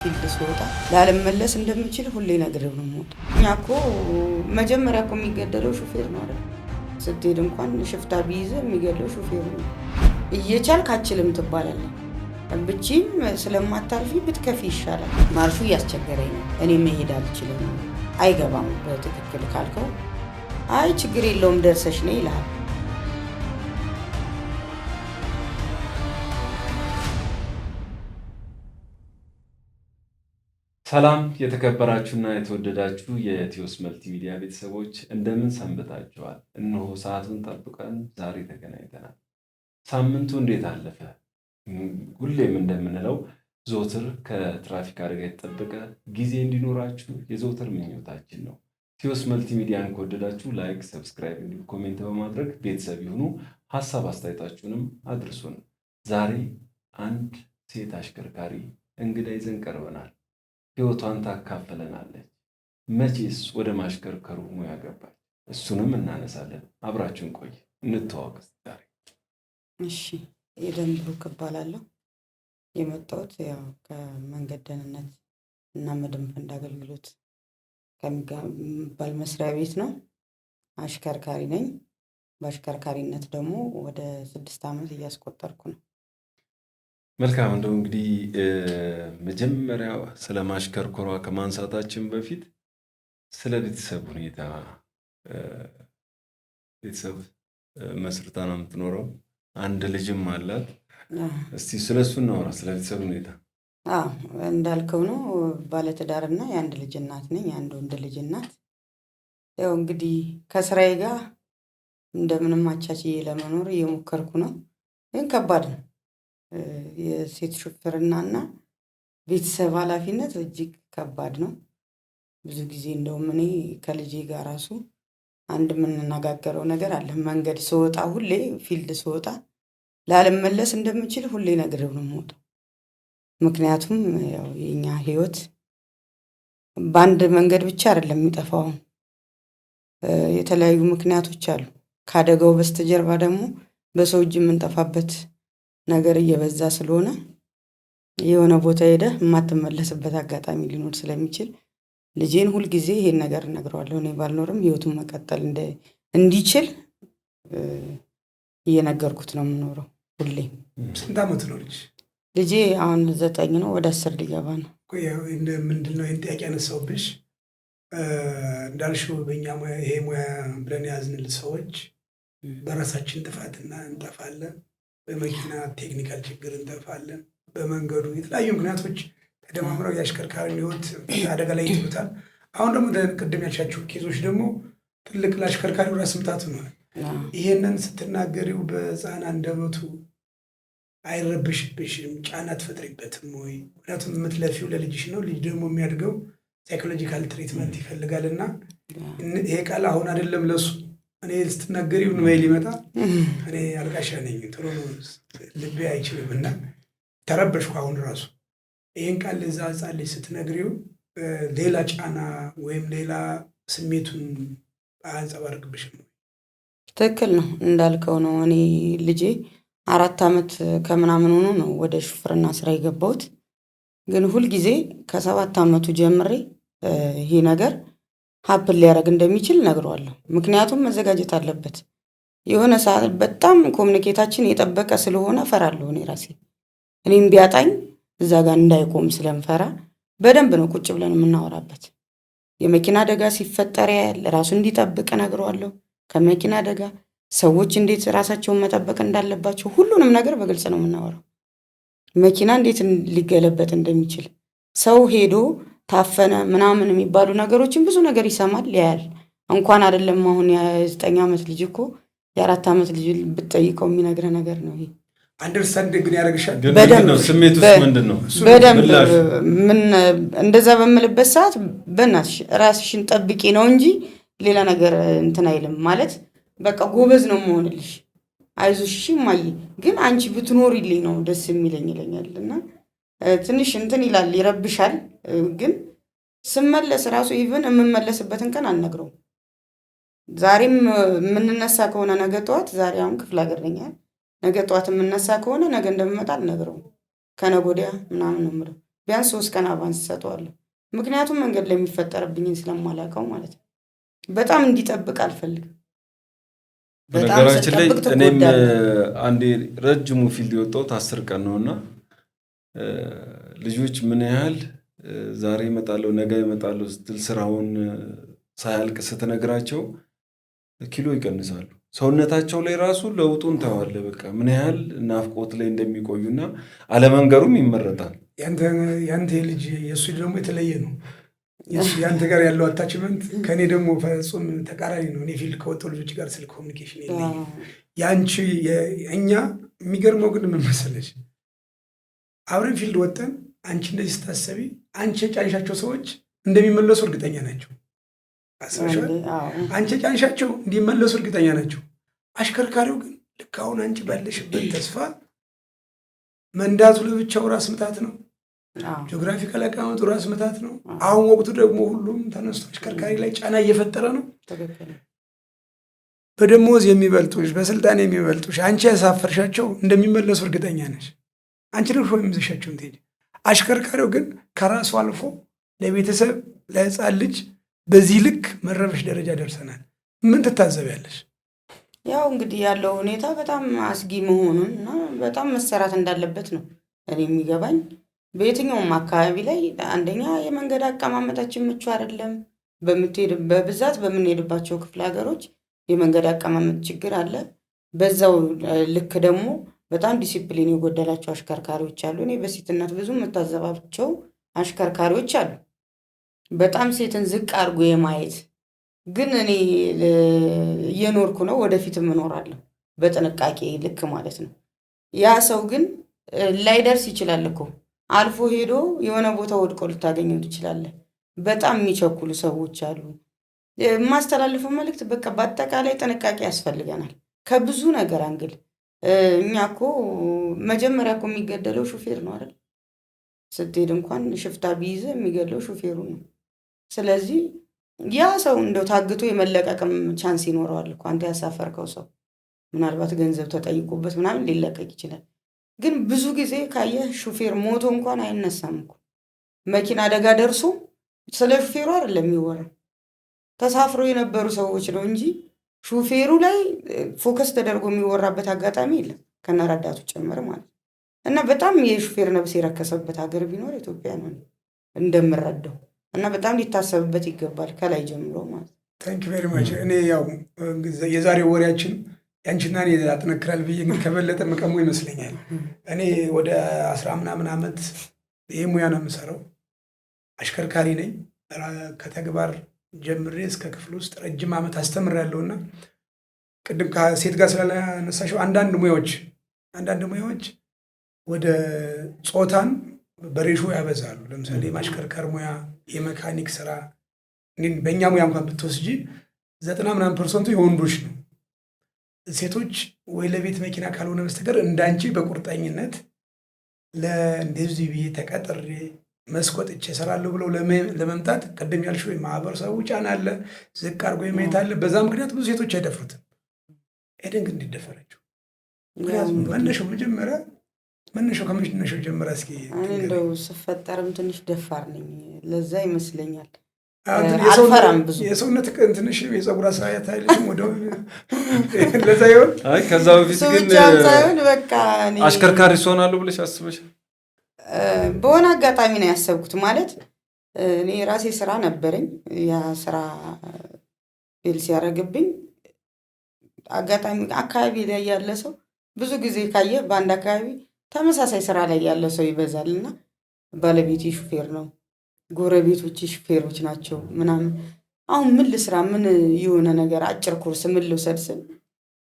ፊልድ ስወጣ ላለመመለስ እንደምችል ሁሌ ነግሬው ነው የምወጣው። እኛ እኮ መጀመሪያ እኮ የሚገደለው ሹፌር ነው አይደል? ስትሄድ እንኳን ሽፍታ ቢይዝ የሚገድለው ሹፌር ነው። እየቻልክ አችልም ትባላለህ። ብቻም ስለማታልፊ ብትከፊ ይሻላል። ማርሹ እያስቸገረኝ ነው፣ እኔ መሄድ አልችልም። አይገባም በትክክል ካልከው አይ ችግር የለውም ደርሰሽ ነው ይልሃል። ሰላም የተከበራችሁና የተወደዳችሁ የኢትዮስ መልቲ ሚዲያ ቤተሰቦች እንደምን ሰንብታችኋል? እነሆ ሰዓቱን ጠብቀን ዛሬ ተገናኝተናል። ሳምንቱ እንዴት አለፈ? ሁሌም እንደምንለው ዘወትር ከትራፊክ አደጋ የተጠበቀ ጊዜ እንዲኖራችሁ የዘወትር ምኞታችን ነው። ኢትዮስ መልቲ ሚዲያን ከወደዳችሁ ላይክ፣ ሰብስክራይብ እንዲሁም ኮሜንት በማድረግ ቤተሰብ ይሁኑ። ሀሳብ አስተያየታችሁንም አድርሱን። ዛሬ አንድ ሴት አሽከርካሪ እንግዳ ይዘን ቀርበናል። ህይወቷን ታካፍለናለች። መቼስ ወደ ማሽከርከሩ ሙያ ገባች? እሱንም እናነሳለን። አብራችሁን ቆይ፣ እንተዋወቅ ዛሬ። እሺ፣ ኤደን ብሩክ እባላለሁ። የመጣሁት ያው ከመንገድ ደህንነት እና መድን ፈንድ አገልግሎት ከሚባል መስሪያ ቤት ነው። አሽከርካሪ ነኝ። በአሽከርካሪነት ደግሞ ወደ 6 ዓመት እያስቆጠርኩ ነው። መልካም። እንደው እንግዲህ መጀመሪያ ስለ ማሽከርከሯ ከማንሳታችን በፊት ስለ ቤተሰብ ሁኔታ፣ ቤተሰብ መስርታ ነው የምትኖረው፣ አንድ ልጅም አላት። እስቲ ስለ እሱ እናወራ፣ ስለ ቤተሰብ ሁኔታ። እንዳልከው ነው ባለትዳርና የአንድ ልጅ እናት ነኝ፣ የአንድ ወንድ ልጅ እናት። ያው እንግዲህ ከስራዬ ጋር እንደምንም አቻችዬ ለመኖር እየሞከርኩ ነው፣ ግን ከባድ ነው። የሴት ሹፍርናና ቤተሰብ ኃላፊነት እጅግ ከባድ ነው። ብዙ ጊዜ እንደውም እኔ ከልጄ ጋር ራሱ አንድ የምንነጋገረው ነገር አለ። መንገድ ስወጣ፣ ሁሌ ፊልድ ስወጣ ላለመመለስ እንደምችል ሁሌ ነግሬው ነው የምወጣው። ምክንያቱም ያው የኛ ህይወት በአንድ መንገድ ብቻ አይደለም የሚጠፋው፣ የተለያዩ ምክንያቶች አሉ። ከአደጋው በስተጀርባ ደግሞ በሰው እጅ የምንጠፋበት ነገር እየበዛ ስለሆነ የሆነ ቦታ ሄደህ የማትመለስበት አጋጣሚ ሊኖር ስለሚችል ልጄን ሁልጊዜ ይሄን ነገር እነግረዋለሁ። እኔ ባልኖርም ህይወቱን መቀጠል እንዲችል እየነገርኩት ነው የምኖረው ሁሌ። ስንት ዓመት ነው ልጅ? ልጄ አሁን 9 ነው፣ ወደ 10 ሊገባ ነው። ምንድን ነው ይህን ጥያቄ ያነሳውብሽ? እንዳልሽው በእኛ ሙያ ይሄ ሙያ ብለን ያዝንል ሰዎች በራሳችን ጥፋትና እንጠፋለን። በመኪና ቴክኒካል ችግር እንጠፋለን። በመንገዱ የተለያዩ ምክንያቶች ተደማምረው የአሽከርካሪን ህይወት አደጋ ላይ ይጥሉታል። አሁን ደግሞ ቅድም ያልሻቸው ኬዞች ደግሞ ትልቅ ለአሽከርካሪው ራስ ምታት ሆኗል። ይሄንን ስትናገሪው በህፃን አንደበቱ አይረብሽብሽም? ጫና ትፈጥሪበትም ወይ? ምክንያቱም የምትለፊው ለልጅሽ ነው። ልጅ ደግሞ የሚያድገው ሳይኮሎጂካል ትሪትመንት ይፈልጋል እና ይሄ ቃል አሁን አይደለም ለሱ እኔ ስትናገሪው ነው ሊመጣ። እኔ አልቃሻ ነኝ፣ ቶሎ ልቤ አይችልም እና ተረበሽኩ። አሁን ራሱ ይህን ቃል ለዛ ህፃን ልጅ ስትነግሪው ሌላ ጫና ወይም ሌላ ስሜቱን አያንጸባርቅብሽም? ትክክል ነው እንዳልከው ነው። እኔ ልጄ 4 ዓመት ከምናምን ሆኖ ነው ወደ ሹፍርና ስራ የገባሁት። ግን ሁልጊዜ ከ7 ዓመቱ ጀምሬ ይሄ ነገር ሀፕን ሊያደርግ እንደሚችል ነግረዋለሁ። ምክንያቱም መዘጋጀት አለበት። የሆነ ሰዓት በጣም ኮሚኒኬታችን የጠበቀ ስለሆነ እፈራለሁ እኔ ራሴ። እኔም ቢያጣኝ እዛ ጋር እንዳይቆም ስለምፈራ በደንብ ነው ቁጭ ብለን የምናወራበት። የመኪና አደጋ ሲፈጠር ያያል፣ ራሱ እንዲጠብቅ ነግረዋለሁ። ከመኪና አደጋ ሰዎች እንዴት ራሳቸውን መጠበቅ እንዳለባቸው ሁሉንም ነገር በግልጽ ነው የምናወራው። መኪና እንዴት ሊገለበጥ እንደሚችል ሰው ሄዶ ታፈነ ምናምን የሚባሉ ነገሮችን ብዙ ነገር ይሰማል ያያል። እንኳን አይደለም አሁን የ9 ዓመት ልጅ እኮ የ4 ዓመት ልጅ ብትጠይቀው የሚነግረ ነገር ነው ይሄ። አንደርስታንድ ግን ያደርግሻል። በደንብ ስሜት ውስጥ ምንድን ነው በደንብ ምን እንደዛ በምልበት ሰዓት በእናትሽ ራስሽን ጠብቂ ነው እንጂ ሌላ ነገር እንትን አይልም። ማለት በቃ ጎበዝ ነው መሆንልሽ፣ አይዞሽ እማዬ፣ ግን አንቺ ብትኖሪልኝ ነው ደስ የሚለኝ ይለኛል። እና ትንሽ እንትን ይላል፣ ይረብሻል። ግን ስመለስ ራሱ ኢቭን የምመለስበትን ቀን አልነግረውም። ዛሬም የምንነሳ ከሆነ ነገ ጠዋት፣ ዛሬ አሁን ክፍለ ሀገር ነኝ፣ ነገ ጠዋት የምነሳ ከሆነ ነገ እንደምመጣ አልነግረውም። ከነገ ወዲያ ምናምን ነው የምለው። ቢያንስ 3 ቀን አቫንስ እሰጠዋለሁ። ምክንያቱም መንገድ ላይ የሚፈጠርብኝን ስለማላውቀው ማለት ነው። በጣም እንዲጠብቅ አልፈልግም። በነገራችን ላይ እኔም አንዴ ረጅሙ ፊልድ የወጣሁት 10 ቀን ነው እና ልጆች ምን ያህል ዛሬ እመጣለሁ ነገ እመጣለሁ ስትል ስራውን ሳያልቅ ስትነግራቸው ኪሎ ይቀንሳሉ። ሰውነታቸው ላይ ራሱ ለውጡን ታዋለህ። በቃ ምን ያህል ናፍቆት ላይ እንደሚቆዩና አለመንገሩም ይመረጣል። ያንተ ልጅ የእሱ ደግሞ የተለየ ነው። ያንተ ጋር ያለው አታችመንት ከእኔ ደግሞ ፍጹም ተቃራኒ ነው። እኔ ፊልድ ከወጡ ልጆች ጋር ስለ ኮሚኒኬሽን የለኝም። ያንቺ እኛ የሚገርመው ግን ምን መሰለሽ፣ አብረን ፊልድ ወጠን አንቺ እንደዚህ ስታሰቢ አንቺ የጫንሻቸው ሰዎች እንደሚመለሱ እርግጠኛ ናቸው። አስበሻል? አንቺ የጫንሻቸው እንዲመለሱ እርግጠኛ ናቸው። አሽከርካሪው ግን ልክ አሁን አንቺ ባለሽበት ተስፋ መንዳቱ ለብቻው ራስ ምታት ነው። ጂኦግራፊካል አቀማመጡ ራስ ምታት ነው። አሁን ወቅቱ ደግሞ ሁሉም ተነስቶ አሽከርካሪ ላይ ጫና እየፈጠረ ነው። በደሞዝ የሚበልጡሽ፣ በስልጣን የሚበልጡሽ አንቺ ያሳፈርሻቸው እንደሚመለሱ እርግጠኛ ነሽ። አንቺ ደግሞ የሚይዝሻቸው ትሄጂ። አሽከርካሪው ግን ከራሱ አልፎ ለቤተሰብ ለሕፃን ልጅ በዚህ ልክ መረበሽ ደረጃ ደርሰናል። ምን ትታዘቢያለሽ? ያው እንግዲህ ያለው ሁኔታ በጣም አስጊ መሆኑን እና በጣም መሰራት እንዳለበት ነው እኔ የሚገባኝ። በየትኛውም አካባቢ ላይ አንደኛ የመንገድ አቀማመጣችን ምቹ አይደለም። በብዛት በምንሄድባቸው ክፍለ ሀገሮች የመንገድ አቀማመጥ ችግር አለ። በዛው ልክ ደግሞ በጣም ዲሲፕሊን የጎደላቸው አሽከርካሪዎች አሉ። እኔ በሴትነት ብዙ የምታዘባቸው አሽከርካሪዎች አሉ። በጣም ሴትን ዝቅ አድርጎ የማየት ግን እኔ እየኖርኩ ነው፣ ወደፊትም እኖራለሁ በጥንቃቄ ልክ ማለት ነው። ያ ሰው ግን ላይደርስ ይችላል እኮ አልፎ ሄዶ የሆነ ቦታ ወድቆ ልታገኘው ትችላለህ። በጣም የሚቸኩሉ ሰዎች አሉ። የማስተላልፈው መልእክት በቃ በአጠቃላይ ጥንቃቄ ያስፈልገናል ከብዙ ነገር አንግል። እኛ እኮ መጀመሪያ እኮ የሚገደለው ሹፌር ነው አይደል? ስትሄድ እንኳን ሽፍታ ቢይዘ የሚገድለው ሹፌሩ ነው። ስለዚህ ያ ሰው እንደው ታግቶ የመለቀቅም ቻንስ ይኖረዋል እኮ አንተ ያሳፈርከው ሰው ምናልባት ገንዘብ ተጠይቆበት ምናምን ሊለቀቅ ይችላል። ግን ብዙ ጊዜ ካየህ ሹፌር ሞቶ እንኳን አይነሳም እኮ። መኪና አደጋ ደርሶ ስለ ሹፌሩ አይደለም የሚወራው፣ ተሳፍሮ የነበሩ ሰዎች ነው እንጂ ሹፌሩ ላይ ፎከስ ተደርጎ የሚወራበት አጋጣሚ የለም፣ ከነረዳቱ ጭምር ማለት ነው። እና በጣም የሹፌር ነብስ የረከሰበት ሀገር ቢኖር ኢትዮጵያ ነው እንደምረዳው። እና በጣም ሊታሰብበት ይገባል ከላይ ጀምሮ ማለት ነው። ታንክ ዩ ቬሪ ማች። እኔ ያው የዛሬው ወሬያችን ያንቺና እኔ ያጠነክራል ብዬ ከበለጠ መቀሙ ይመስለኛል። እኔ ወደ 10 ምናምን ዓመት ይህ ሙያ ነው የምሰራው። አሽከርካሪ ነኝ። ከተግባር ጀምሬ እስከ ክፍል ውስጥ ረጅም ዓመት አስተምሬያለሁና ቅድም ከሴት ጋር ስላነሳሽው አንዳንድ ሙያዎች ወደ ጾታን በሬሾ ያበዛሉ። ለምሳሌ የማሽከርከር ሙያ፣ የመካኒክ ስራ በእኛ ሙያ እንኳን ብትወስጂ 90% የወንዶች ነው። ሴቶች ወይ ለቤት መኪና ካልሆነ በስተቀር እንዳንቺ በቁርጠኝነት ለእንደዚህ ብዬ ተቀጥሬ መስኮጥቼ እሰራለሁ ብለው ለመምጣት ቅድም ያልሽው የማህበረሰቡ ጫና አለ፣ ዝቅ አድርጎ የማየት አለ። በዛ ምክንያት ብዙ ሴቶች አይደፍሩትም። ኤደን ግን እንዲደፈረችው ምክንያቱም መነሻው ከመነሻው ጀምራ እስኪ እንደው ስፈጠርም ትንሽ ደፋር ነኝ፣ ለዛ ይመስለኛል። አልፈራም ብዙ የሰውነት ትንሽ የፀጉር አስተያየት አይልም ወደ ለዛ ይሆን። አይ ከዛ በፊት ግን በቃ አሽከርካሪ ሆናለሁ ብለሽ አስበሽ? በሆነ አጋጣሚ ነው ያሰብኩት። ማለት እኔ ራሴ ስራ ነበረኝ። ያ ስራ ፌል ሲያደርግብኝ አጋጣሚ አካባቢ ላይ ያለ ሰው ብዙ ጊዜ ካየ በአንድ አካባቢ ተመሳሳይ ስራ ላይ ያለ ሰው ይበዛልና ባለቤቴ ሹፌር ነው፣ ጎረቤቶች ሹፌሮች ናቸው ምናምን። አሁን ምን ልስራ፣ ምን የሆነ ነገር አጭር ኮርስ ምን ልውሰድ ስል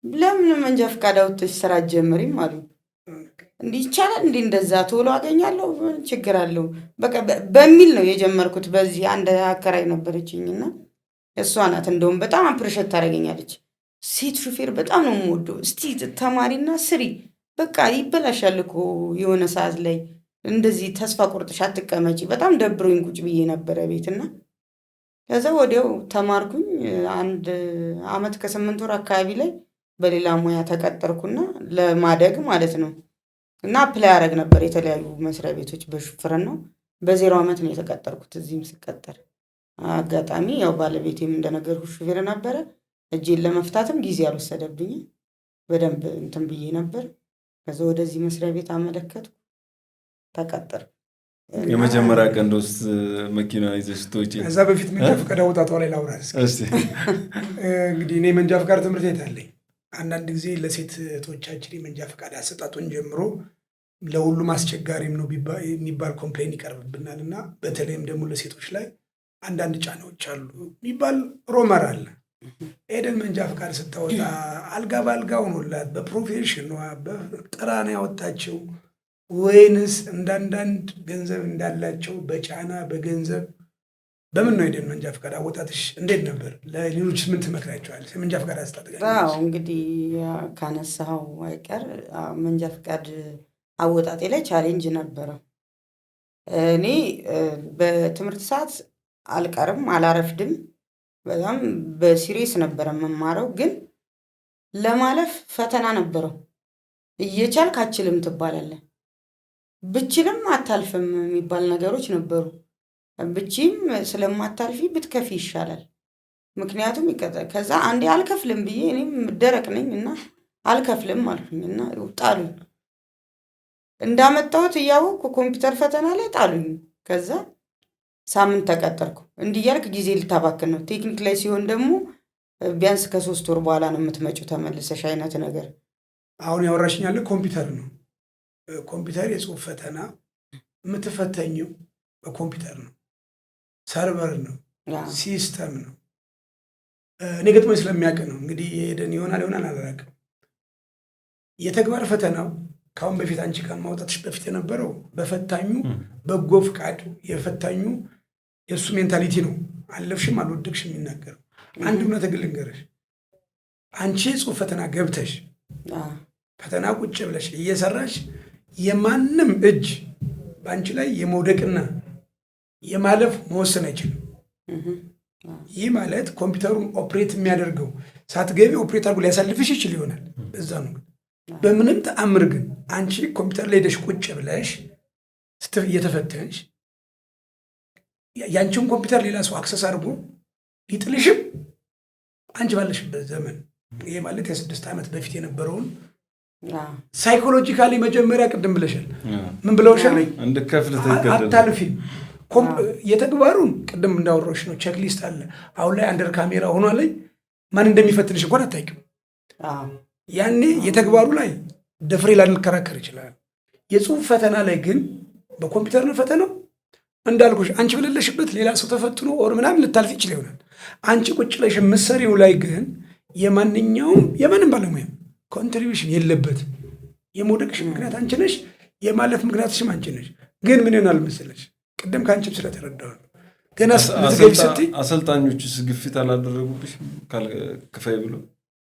ለምን መንጃ ፈቃድ አውጥተሽ ስራ ጀምሪም አሉ። እንዲህ ይቻላል እንዲህ እንደዛ ቶሎ አገኛለሁ ችግር አለው በቃ በሚል ነው የጀመርኩት። በዚህ አንድ አከራይ ነበረችኝና እሷ ናት እንደውም በጣም አፕሪሼት ታደርገኛለች። ሴት ሹፌር በጣም ነው የምወደው፣ እስቲ ተማሪና ስሪ፣ በቃ ይበላሻል እኮ የሆነ ሰዓት ላይ እንደዚህ ተስፋ ቁርጥሽ አትቀመጪ። በጣም ደብሮኝ ቁጭ ብዬ ነበረ ቤትና ከዛ ወዲያው ተማርኩኝ። 1 ዓመት ከ8 ወር አካባቢ ላይ በሌላ ሙያ ተቀጠርኩና ለማደግ ማለት ነው። እና አፕላይ ያደረግ ነበር የተለያዩ መስሪያ ቤቶች በሹፍርና ነው። በ0 ዓመት ነው የተቀጠርኩት። እዚህም ስቀጠር አጋጣሚ ያው ባለቤቴም እንደነገርኩ ሹፌር ነበረ። እጄን ለመፍታትም ጊዜ አልወሰደብኝም። በደንብ እንትን ብዬ ነበር። ከዛ ወደዚህ መስሪያ ቤት አመለከትኩ፣ ተቀጠርኩ። የመጀመሪያ ቀን ውስጥ መኪና ይዘሽ ትወጪ? ከዛ በፊት መንጃ ፈቃድ አወጣጧ ላይ ላውራ እስኪ። እንግዲህ እኔ መንጃ ፈቃድ ትምህርት ቤት አለኝ። አንዳንድ ጊዜ ለሴት እህቶቻችን የመንጃ ፈቃድ አሰጣጡን ጀምሮ ለሁሉም አስቸጋሪም ነው የሚባል ኮምፕሌን ይቀርብብናል እና በተለይም ደግሞ ለሴቶች ላይ አንዳንድ ጫናዎች አሉ የሚባል ሮመር አለ። ኤደን መንጃ ፈቃድ ስታወጣ አልጋ በአልጋ ሆኖላት በፕሮፌሽኗ በጥራና ያወጣቸው ወይንስ እንዳንዳንድ ገንዘብ እንዳላቸው በጫና በገንዘብ በምን ነው ኤደን መንጃ ፈቃድ አወጣትሽ እንዴት ነበር? ለሌሎች ምን ትመክራቸዋለሽ? መንጃ ፈቃድ አስታጥቀኝ። እንግዲህ ካነሳው አይቀር መንጃ ፈቃድ አወጣጤ ላይ ቻሌንጅ ነበረው። እኔ በትምህርት ሰዓት አልቀርም አላረፍድም። በጣም በሲሪየስ ነበረ የምማረው፣ ግን ለማለፍ ፈተና ነበረው። እየቻልክ አችልም ትባላለህ፣ ብችልም አታልፍም የሚባል ነገሮች ነበሩ። ብቺም ስለማታልፊ ብትከፊ ይሻላል፣ ምክንያቱም ከዛ አንዴ አልከፍልም ብዬ እኔም ደረቅ ነኝ እና አልከፍልም አልኩኝ እና ጣሉኝ። እንዳመጣሁት እያወቅኩ ኮምፒውተር ፈተና ላይ ጣሉኝ። ከዛ ሳምንት ተቀጠርኩ። እንዲያልክ ጊዜ ልታባክን ነው። ቴክኒክ ላይ ሲሆን ደግሞ ቢያንስ ከ3 ወር በኋላ ነው የምትመጪው ተመልሰሽ አይነት ነገር። አሁን ያወራሽኝ ያለ ኮምፒውተር ነው። ኮምፒውተር የጽሁፍ ፈተና የምትፈተኘው በኮምፒውተር ነው፣ ሰርቨር ነው፣ ሲስተም ነው። እኔ ገጥሞኝ ስለሚያውቅ ነው እንግዲህ የሄደን ይሆናል አላውቅም። የተግባር ፈተናው ከአሁን በፊት አንቺ ከማውጣትሽ በፊት የነበረው በፈታኙ በጎ ፍቃድ የፈታኙ የእሱ ሜንታሊቲ ነው። አለፍሽም አልወደቅሽም የሚናገረው። አንድ እውነት ግን ልንገርሽ፣ አንቺ የጽሁፍ ፈተና ገብተሽ ፈተና ቁጭ ብለሽ እየሰራሽ የማንም እጅ በአንቺ ላይ የመውደቅና የማለፍ መወሰን አይችልም። ይህ ማለት ኮምፒውተሩን ኦፕሬት የሚያደርገው ሳትገቢ ኦፕሬት አድርጎ ሊያሳልፍሽ ይችል ይሆናል። እዛ ነው። በምንም ተአምር ግን አንቺ ኮምፒውተር ላይ ሄደሽ ቁጭ ብለሽ እየተፈተንሽ ያንቺን ኮምፒውተር ሌላ ሰው አክሰስ አድርጎ ሊጥልሽም አንቺ ባለሽበት ዘመን፣ ይሄ ማለት የ6 ዓመት በፊት የነበረውን ሳይኮሎጂካሊ መጀመሪያ ቅድም ብለሻል። ምን ብለውሻል? አታልፊም። የተግባሩን ቅድም እንዳወራሽ ነው። ቼክሊስት አለ። አሁን ላይ አንደር ካሜራ ሆኗል። ማን እንደሚፈትንሽ እንኳን አታውቂም። ያኔ የተግባሩ ላይ ደፍሬ ላንከራከር ይችላል። የጽሁፍ ፈተና ላይ ግን በኮምፒውተር ነው ፈተናው። እንዳልኩሽ አንቺ ብለለሽበት ሌላ ሰው ተፈትኖ ኦር ምናምን ልታልፍ ይችል ይሆናል። አንቺ ቁጭ ብለሽ መሰሪው ላይ ግን የማንኛውም የማንም ባለሙያ ኮንትሪቢዩሽን የለበት። የመውደቅሽ ምክንያት አንቺ ነሽ፣ የማለፍ ምክንያትሽም አንቺ ነሽ። ግን ምን ይሆናል መሰለሽ፣ ቅድም ከአንቺም ስለተረዳሁ ገና ልትገቢ ስትይ አሰልጣኞችስ ግፊት አላደረጉብሽ ክፈይ ብሎ?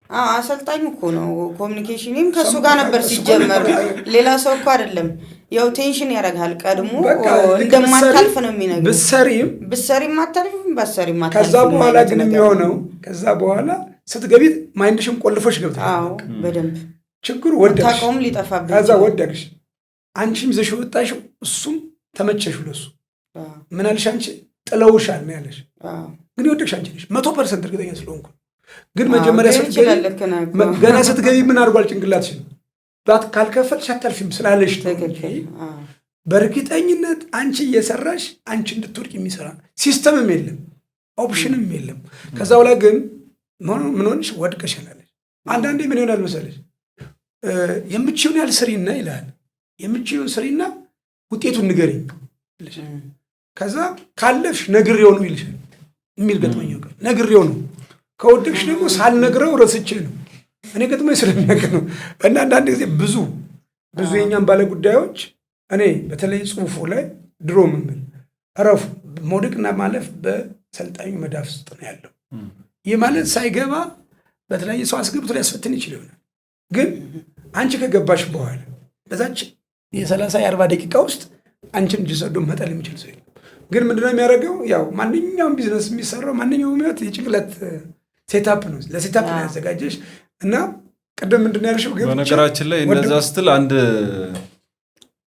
አሰልጣኙ እኮ ነው። ኮሚኒኬሽንም ከሱ ጋር ነበር ሲጀመር፣ ሌላ ሰው እኮ አይደለም። ያው ቴንሽን ያደርጋል። ቀድሞ እንደማታልፍ ነው የሚነግረው። ብትሰሪም አታልፊም፣ ባትሰሪም አታልፊም። ከዛ በኋላ ግን የሚሆነው ከዛ በኋላ ስትገቢ ማይንድሽም ቆልፎሽ ገብተሽ። አዎ በደንብ ችግሩ ወደቅሽ፣ ታቆም ሊጠፋብሽ። ከዛ ወደቅሽ፣ አንቺም ይዘሽ ወጣሽው፣ እሱም ተመቸሽ። ለሱ ምን አልሽ? አንቺ ጥለውሻል ነው ያለሽ። ግን ወደቅሽ አንቺ ነሽ 100% እርግጠኛ ስለሆንኩ። ግን መጀመሪያ ገና ስትገቢ ምን አድርጓል ጭንቅላትሽ? ካልከፈልሽ አታልፊም ስላለሽ በእርግጠኝነት አንቺ እየሰራሽ አንቺ እንድትወድቅ የሚሰራ ሲስተምም የለም ኦፕሽንም የለም። ከዛ በኋላ ግን ምን ሆንሽ? ወድቀሻል። አንዳንዴ ምን ይሆናል መሰለሽ፣ የምችውን ያህል ስሪና ይልሃል። የምችውን ስሪና ውጤቱን ንገሪኝ። ከዛ ካለፍሽ ነግሬው ነው ይልሻል። የሚል ገጥመኛው ቀን ነግሬው ነው። ከወደቅሽ ደግሞ ሳልነግረው ረስቼ ነው። እኔ ገጥመኝ ስለሚያውቅ ነው። እና አንዳንድ ጊዜ ብዙ የኛም ባለ ጉዳዮች እኔ በተለይ ጽሁፉ ላይ ድሮ ምንብል እረፉ፣ መውደቅና ማለፍ በሰልጣኙ መዳፍ ውስጥ ነው ያለው። ይህ ማለት ሳይገባ በተለያየ ሰው አስገብቶ ሊያስፈትን ይችል ይሆናል። ግን አንቺ ከገባሽ በኋላ በዛች የ30-40 ደቂቃ ውስጥ አንቺን እጅ ሰዶ መጠል የሚችል ሰው የለም። ግን ምንድነው የሚያደርገው? ያው ማንኛውም ቢዝነስ የሚሰራው ማንኛውም ህይወት የጭንቅላት ሴታፕ ነው። ለሴታፕ ነው ያዘጋጀሽ። እና ቅድም ምንድነው ያልሽው? በነገራችን ላይ እንደዛ ስትል አንድ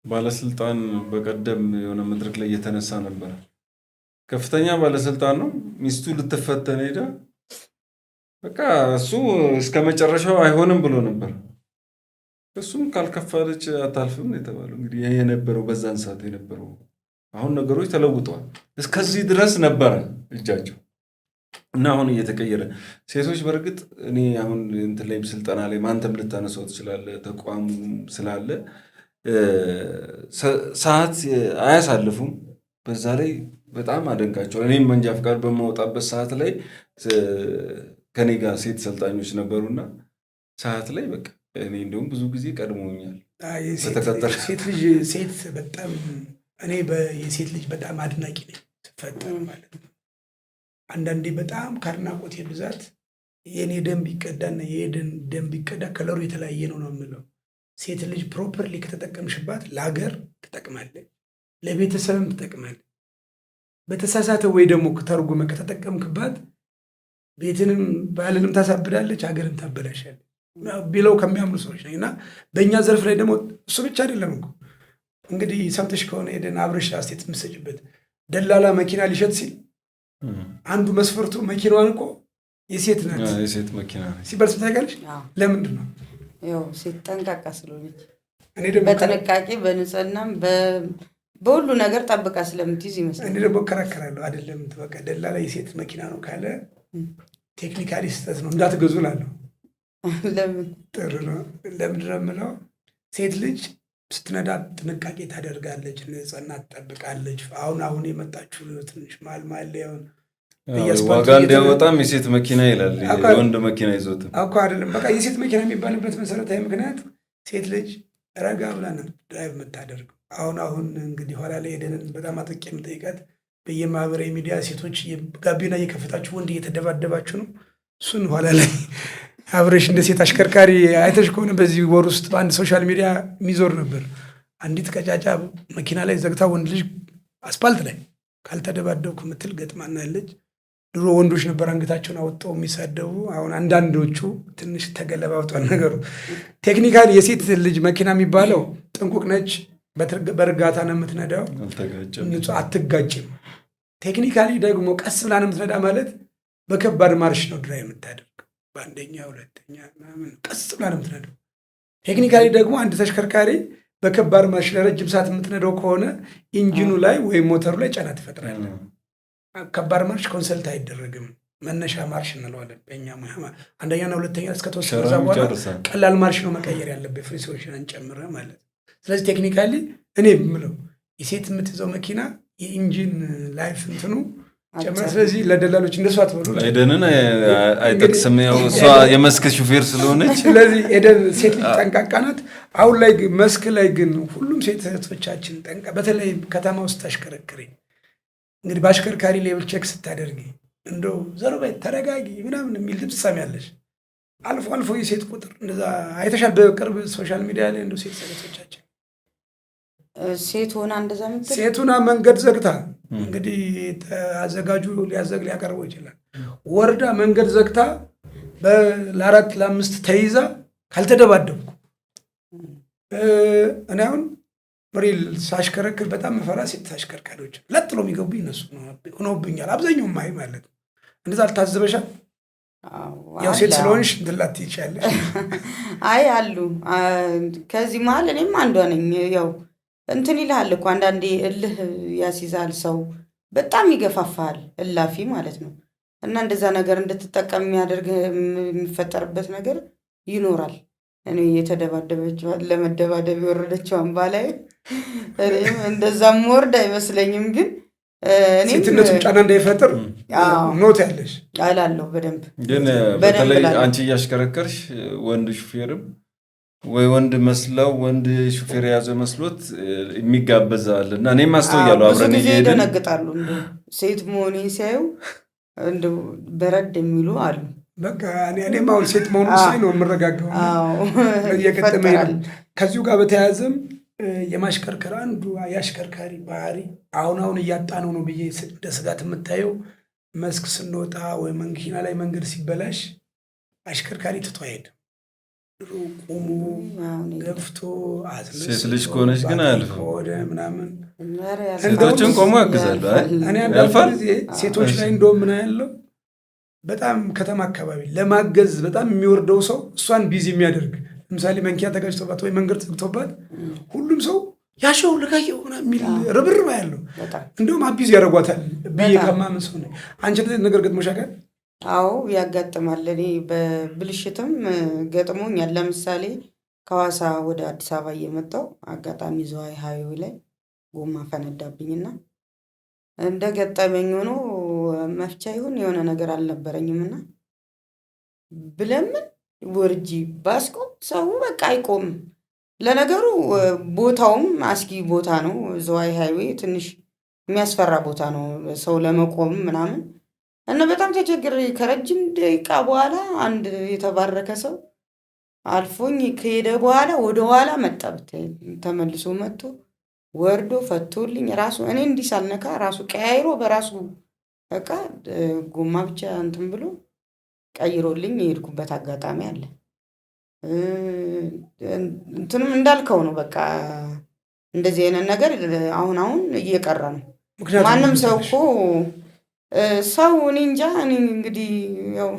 ባለስልጣን በቀደም የሆነ መድረክ ላይ እየተነሳ ነበር። ከፍተኛ ባለስልጣን ነው። ሚስቱ ልትፈተን ሄዳ በቃ እሱ እስከ መጨረሻው አይሆንም ብሎ ነበር። እሱም ካልከፈለች አታልፍም የተባለው እንግዲህ የነበረው በዛን ሰዓት የነበረው። አሁን ነገሮች ተለውጠዋል። እስከዚህ ድረስ ነበረ እጃቸው እና አሁን እየተቀየረ ሴቶች በእርግጥ እኔ አሁን እንትን ላይ ስልጠና ላይ ማንተም ልታነሳው ትችላለህ። ተቋሙ ስላለ ሰዓት አያሳልፉም። በዛ ላይ በጣም አደንቃቸዋል። እኔም መንጃ ፈቃድ በማወጣበት ሰዓት ላይ ከኔ ጋር ሴት ሰልጣኞች ነበሩና ሰዓት ላይ በቃ እኔ እንደውም ብዙ ጊዜ ቀድሞኛል። ሴት በጣም እኔ የሴት ልጅ በጣም አድናቂ ነኝ ስፈጠር ማለት ነው። አንዳንዴ በጣም ከአድናቆቴ ብዛት የእኔ ደም ቢቀዳና የሄደን ደም ቢቀዳ ከለሩ የተለያየ ነው የምለው። ሴት ልጅ ፕሮፐርሊ ከተጠቀምሽባት ለሀገር ትጠቅማለች፣ ለቤተሰብም ትጠቅማለች። በተሳሳተ ወይ ደግሞ ተርጉመ ከተጠቀምክባት ቤትንም ባህልንም ታሳብዳለች፣ ሀገርን ታበላሻለች ቢለው ከሚያምኑ ሰዎች ነኝ እና በእኛ ዘርፍ ላይ ደግሞ እሱ ብቻ አይደለም እኮ እንግዲህ ሰምተሽ ከሆነ ሄደን አብረሽ አስቴት የምትሰጭበት ደላላ መኪና ሊሸጥ ሲል አንዱ መስፈርቱ መኪናዋን እኮ የሴት ናት የሴት መኪና ሲባል ታውቂያለሽ? ለምንድን ነው? ያው ሴት ጠንቃቃ ስለሆነች በጥንቃቄ በንጽህናም በሁሉ ነገር ጠብቃ ስለምትይዝ ይመስላል። እኔ ደግሞ እከራከራለሁ። አይደለም በቃ ደላላ የሴት መኪና ነው ካለ ቴክኒካሊ ስህተት ነው እንዳትገዙ እላለሁ። ለምን ጥሩ ነው። ለምንድን ነው የምለው? ሴት ልጅ ስትነዳ ጥንቃቄ ታደርጋለች፣ ንጽህና ትጠብቃለች። አሁን የመጣችው ትንሽ ማል ያውን ዋጋ እንዲያወጣም የሴት መኪና ይላል፣ የወንድ መኪና ይዞትም እኮ አይደለም። በቃ የሴት መኪና የሚባልበት መሰረታዊ ምክንያት ሴት ልጅ ረጋ ብላ ነው ድራይቭ የምታደርገው። አሁን እንግዲህ ኋላ ላይ ሄደን በጣም አጥቄ የምጠይቃት በየማህበራዊ ሚዲያ ሴቶች ጋቢና እየከፈታችሁ ወንድ እየተደባደባችሁ ነው። እሱን ኋላ ላይ አብረሽ እንደ ሴት አሽከርካሪ አይተሽ ከሆነ በዚህ ወር ውስጥ በአንድ ሶሻል ሚዲያ የሚዞር ነበር። አንዲት ቀጫጫ መኪና ላይ ዘግታ ወንድ ልጅ አስፓልት ላይ ካልተደባደብኩ ምትል ገጥማና ያለች። ድሮ ወንዶች ነበር አንገታቸውን አወጣው የሚሳደቡ። አሁን አንዳንዶቹ ትንሽ ተገለባብጧል ነገሩ። ቴክኒካሊ የሴት ልጅ መኪና የሚባለው ጥንቁቅ ነች፣ በእርጋታ ነው የምትነዳው፣ አትጋጭም። ቴክኒካሊ ደግሞ ቀስ ብላ ነው የምትነዳ ማለት በከባድ ማርሽ ነው ድራይቭ የምታደርግ። በአንደኛ ሁለተኛ ምናምን ቀስ ብላ ነው የምትነዳው። ቴክኒካሊ ደግሞ አንድ ተሽከርካሪ በከባድ ማርሽ ለረጅም ሰዓት የምትነዳው ከሆነ ኢንጂኑ ላይ ወይም ሞተሩ ላይ ጫና ትፈጥራለህ። ከባድ ማርሽ ኮንሰልት አይደረግም። መነሻ ማርሽ እንለዋለን በእኛ ሙያ። አንደኛና ሁለተኛ እስከተወሰነ በኋላ ቀላል ማርሽ ነው መቀየር ያለብህ፣ ፍሪሲዎችን አንጨምረ ማለት። ስለዚህ ቴክኒካሊ እኔ የምለው የሴት የምትይዘው መኪና የኢንጂን ላይፍ እንትኑ ጨምረ። ስለዚህ ለደላሎች እንደሷ አትበሉ። ኤደንን አይጠቅስም፣ ያው እሷ የመስክ ሹፌር ስለሆነች። ስለዚህ ኤደን ሴት ልጅ ጠንቃቃ ናት። አሁን ላይ መስክ ላይ ግን ሁሉም ሴት እህቶቻችን በተለይ ከተማ ውስጥ ታሽከረክሪ እንግዲህ በአሽከርካሪ ሌብል ቼክ ስታደርጊ እንደው ዘርበይ ተረጋጊ ምናምን የሚል ድምፅ ትሰሚያለሽ። አልፎ አልፎ የሴት ቁጥር እንደዛ አይተሻል? በቅርብ ሶሻል ሚዲያ ላይ እንደው ሴት ሰለቶቻችን ሴት ሆና እንደዛ ምትል ሴት ሆና መንገድ ዘግታ እንግዲህ አዘጋጁ ሊያቀርበው ይችላል። ወርዳ መንገድ ዘግታ ለ4 ለ5 ተይዛ ካልተደባደብኩ እኔ አሁን ሪል ሳሽከረክር በጣም መፈራ ሴት አሽከርካሪዎች ለጥሎ የሚገቡ ይነሱ ሆነውብኛል። አብዛኛው ማይ ማለት ነው። እንደዛ አልታዘበሻል? ያው ሴት ስለሆንሽ እንድላት ይቻለሽ። አይ አሉ ከዚህ መሀል እኔም አንዷ ነኝ። ያው እንትን ይልሃል እኮ አንዳንዴ እልህ ያሲዛል፣ ሰው በጣም ይገፋፋል፣ እላፊ ማለት ነው። እና እንደዛ ነገር እንድትጠቀም የሚያደርግ የሚፈጠርበት ነገር ይኖራል። እኔ የተደባደበችዋል ለመደባደብ የወረደችዋን ባላይ እኔም እንደዛም ወርድ አይመስለኝም። ግን ሴትነቱን ጫና እንዳይፈጥር ኖት ያለሽ አላለሁ በደንብ። ግን በተለይ አንቺ እያሽከረከርሽ ወንድ ሹፌርም ወይ ወንድ መስለው ወንድ ሹፌር የያዘ መስሎት የሚጋበዛል እና እኔም አስተውያለሁ። አብረን እየሄድን ይደነግጣሉ። እንደው ሴት መሆኔ ሲያዩ እንደው በረድ የሚሉ አሉ። በቃ እኔም አሁን ሴት መሆኑ ሳይ ነው የምረጋጋው። እየገጠመኝ ነው። ከዚሁ ጋር በተያያዘም የማሽከርከር አንዱ የአሽከርካሪ ባህሪ አሁን እያጣነው ነው ብዬ እንደ ስጋት የምታየው መስክ ስንወጣ ወይ መኪና ላይ መንገድ ሲበላሽ አሽከርካሪ ትቶ አይሄድም። ድሮ ቁሙ ገፍቶ ሴት ልጅ ከሆነች ግን አያልፍም ወደ ምናምን ሴቶችን ቆሞ ያግዛሉ። እኔ አንዳንድ ጊዜ ሴቶች ላይ እንደውም ምን ያለው በጣም ከተማ አካባቢ ለማገዝ በጣም የሚወርደው ሰው እሷን ቢዚ የሚያደርግ ለምሳሌ መንኪያ ተጋጭቶባት ወይ መንገድ ዘግቶባት ሁሉም ሰው ያሸው ልካየው የሚል ርብርብ ያለው እንደውም አቢዝ ያደርጓታል ብዬ ከማምን ሰው ነኝ። አንቺ ነገር ገጥሞሽ ያውቃል? አዎ ያጋጥማል። እኔ በብልሽትም ገጥሞኛል። ለምሳሌ ከሐዋሳ ወደ አዲስ አበባ እየመጣሁ አጋጣሚ ዝዋይ ሃይዌይ ላይ ጎማ ፈነዳብኝና እንደ ገጠመኝ ሆኖ መፍቻ ይሁን የሆነ ነገር አልነበረኝምና ብለምን ወርጂ ባስቆም ሰው በቃ አይቆምም። ለነገሩ ቦታውም አስጊ ቦታ ነው። ዝዋይ ሃይዌይ ትንሽ የሚያስፈራ ቦታ ነው ሰው ለመቆም ምናምን እና በጣም ተቸግሬ ከረጅም ደቂቃ በኋላ አንድ የተባረከ ሰው አልፎኝ ከሄደ በኋላ ወደ ኋላ መጣ። ተመልሶ መጥቶ ወርዶ ፈቶልኝ ራሱ እኔ እንዲህ ሳልነካ ራሱ ቀያይሮ በራሱ በቃ ጎማ ብቻ እንትን ብሎ ቀይሮልኝ የሄድኩበት አጋጣሚ አለ። እንትንም እንዳልከው ነው። በቃ እንደዚህ አይነት ነገር አሁን እየቀረ ነው። ማንም ሰው እኮ ሰው እኔ እንጃ እኔ እንግዲህ ያው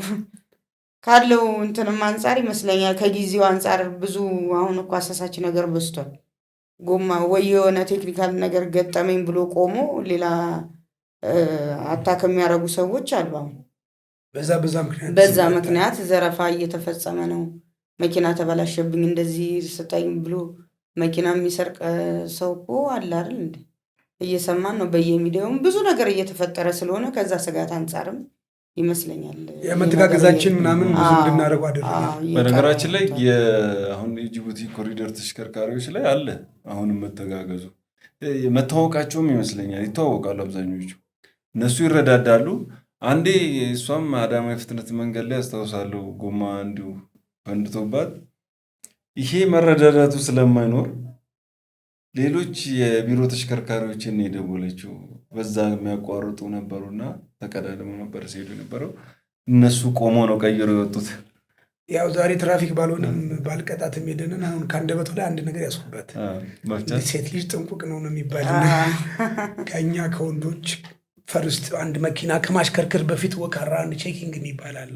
ካለው እንትንም አንጻር ይመስለኛል ከጊዜው አንጻር ብዙ አሁን እኮ አሳሳች ነገር በዝቷል። ጎማ ወይ የሆነ ቴክኒካል ነገር ገጠመኝ ብሎ ቆሞ ሌላ አታክ የሚያደርጉ ሰዎች አሉ። አሁን በዛ ምክንያት ዘረፋ እየተፈጸመ ነው። መኪና ተበላሸብኝ እንደዚህ ስጠኝ ብሎ መኪና የሚሰርቅ ሰው እኮ አለ አይደል እንዴ? እየሰማን ነው። በየሚዲያውም ብዙ ነገር እየተፈጠረ ስለሆነ ከዛ ስጋት አንጻርም ይመስለኛል የመተጋገዛችን ምናምን ብዙ እንድናደርጉ አደረገ። በነገራችን ላይ አሁን የጅቡቲ ኮሪደር ተሽከርካሪዎች ላይ አለ አሁንም መተጋገዙ። መታወቃቸውም ይመስለኛል ይተዋወቃሉ። አብዛኞቹ እነሱ ይረዳዳሉ። አንዴ እሷም አዳማ የፍጥነት መንገድ ላይ አስታውሳለሁ ጎማ እንዲሁ ፈንድቶባት ይሄ መረዳዳቱ ስለማይኖር ሌሎች የቢሮ ተሽከርካሪዎችን የደወለችው በዛ የሚያቋርጡ ነበሩና ተቀዳድመው ነበር ሲሄዱ የነበረው እነሱ ቆሞ ነው ቀይሮ የወጡት። ያው ዛሬ ትራፊክ ባልሆንም ባልቀጣትም ሄደንን አሁን ከአንደበቱ ላይ አንድ ነገር ያስኩበት ሴት ልጅ ጥንቁቅ ነው የሚባል ከእኛ ከወንዶች ፈርስት አንድ መኪና ከማሽከርከር በፊት ወካራ አንድ ቼኪንግ ይባላል።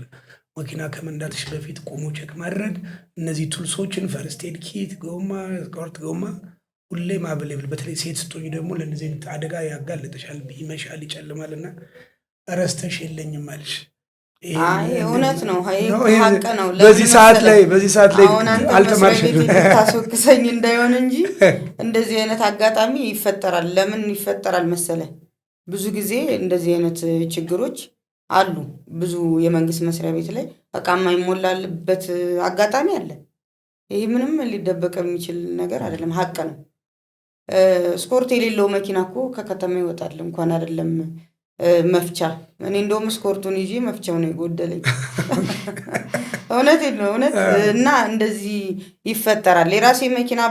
መኪና ከመንዳትሽ በፊት ቆሞ ቼክ ማድረግ እነዚህ ቱልሶችን ፈርስት ኤድ ኪት፣ ጎማ፣ ስኮርት ጎማ ሁሌ ማብሌብል። በተለይ ሴት ስትሆኝ ደግሞ ለእነዚህ አይነት አደጋ ያጋልጥሻል። ይመሻል፣ ይጨልማል እና ረስተሽ የለኝም አልሽ። እውነት ነው፣ ሀቅ ነው። በዚህ ሰዓት ላይ አልተማርሽም ታስወቅሰኝ እንዳይሆን እንጂ እንደዚህ አይነት አጋጣሚ ይፈጠራል። ለምን ይፈጠራል መሰለ? ብዙ ጊዜ እንደዚህ አይነት ችግሮች አሉ። ብዙ የመንግስት መስሪያ ቤት ላይ እቃ የማይሞላልበት አጋጣሚ አለ። ይህ ምንም ሊደበቅ የሚችል ነገር አይደለም፣ ሀቅ ነው። ስኮርት የሌለው መኪና እኮ ከከተማ ይወጣል፣ እንኳን አይደለም መፍቻ። እኔ እንደውም ስኮርቱን ይዤ መፍቻው ነው የጎደለኝ። እውነቴን ነው እውነት። እና እንደዚህ ይፈጠራል። የራሴ መኪና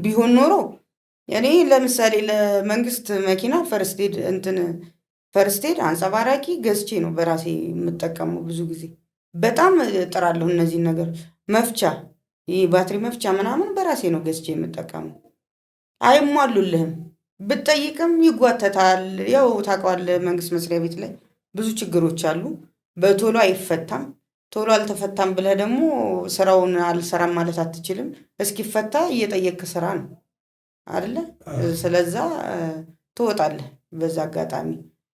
ቢሆን ኖሮ እኔ ለምሳሌ ለመንግስት መኪና ፈርስቴድ አንጸባራቂ ገዝቼ ነው በራሴ የምጠቀመው። ብዙ ጊዜ በጣም እጥራለሁ እነዚህን ነገር መፍቻ፣ ይህ ባትሪ መፍቻ ምናምን በራሴ ነው ገዝቼ የምጠቀመው። አይሟሉልህም፣ ብትጠይቅም ይጓተታል። ያው ታውቀዋለህ መንግስት መስሪያ ቤት ላይ ብዙ ችግሮች አሉ። በቶሎ አይፈታም። ቶሎ አልተፈታም ብለህ ደግሞ ስራውን አልሰራም ማለት አትችልም። እስኪፈታ እየጠየቅክ ስራ ነው አይደለ? ስለዛ ትወጣለህ። በዛ አጋጣሚ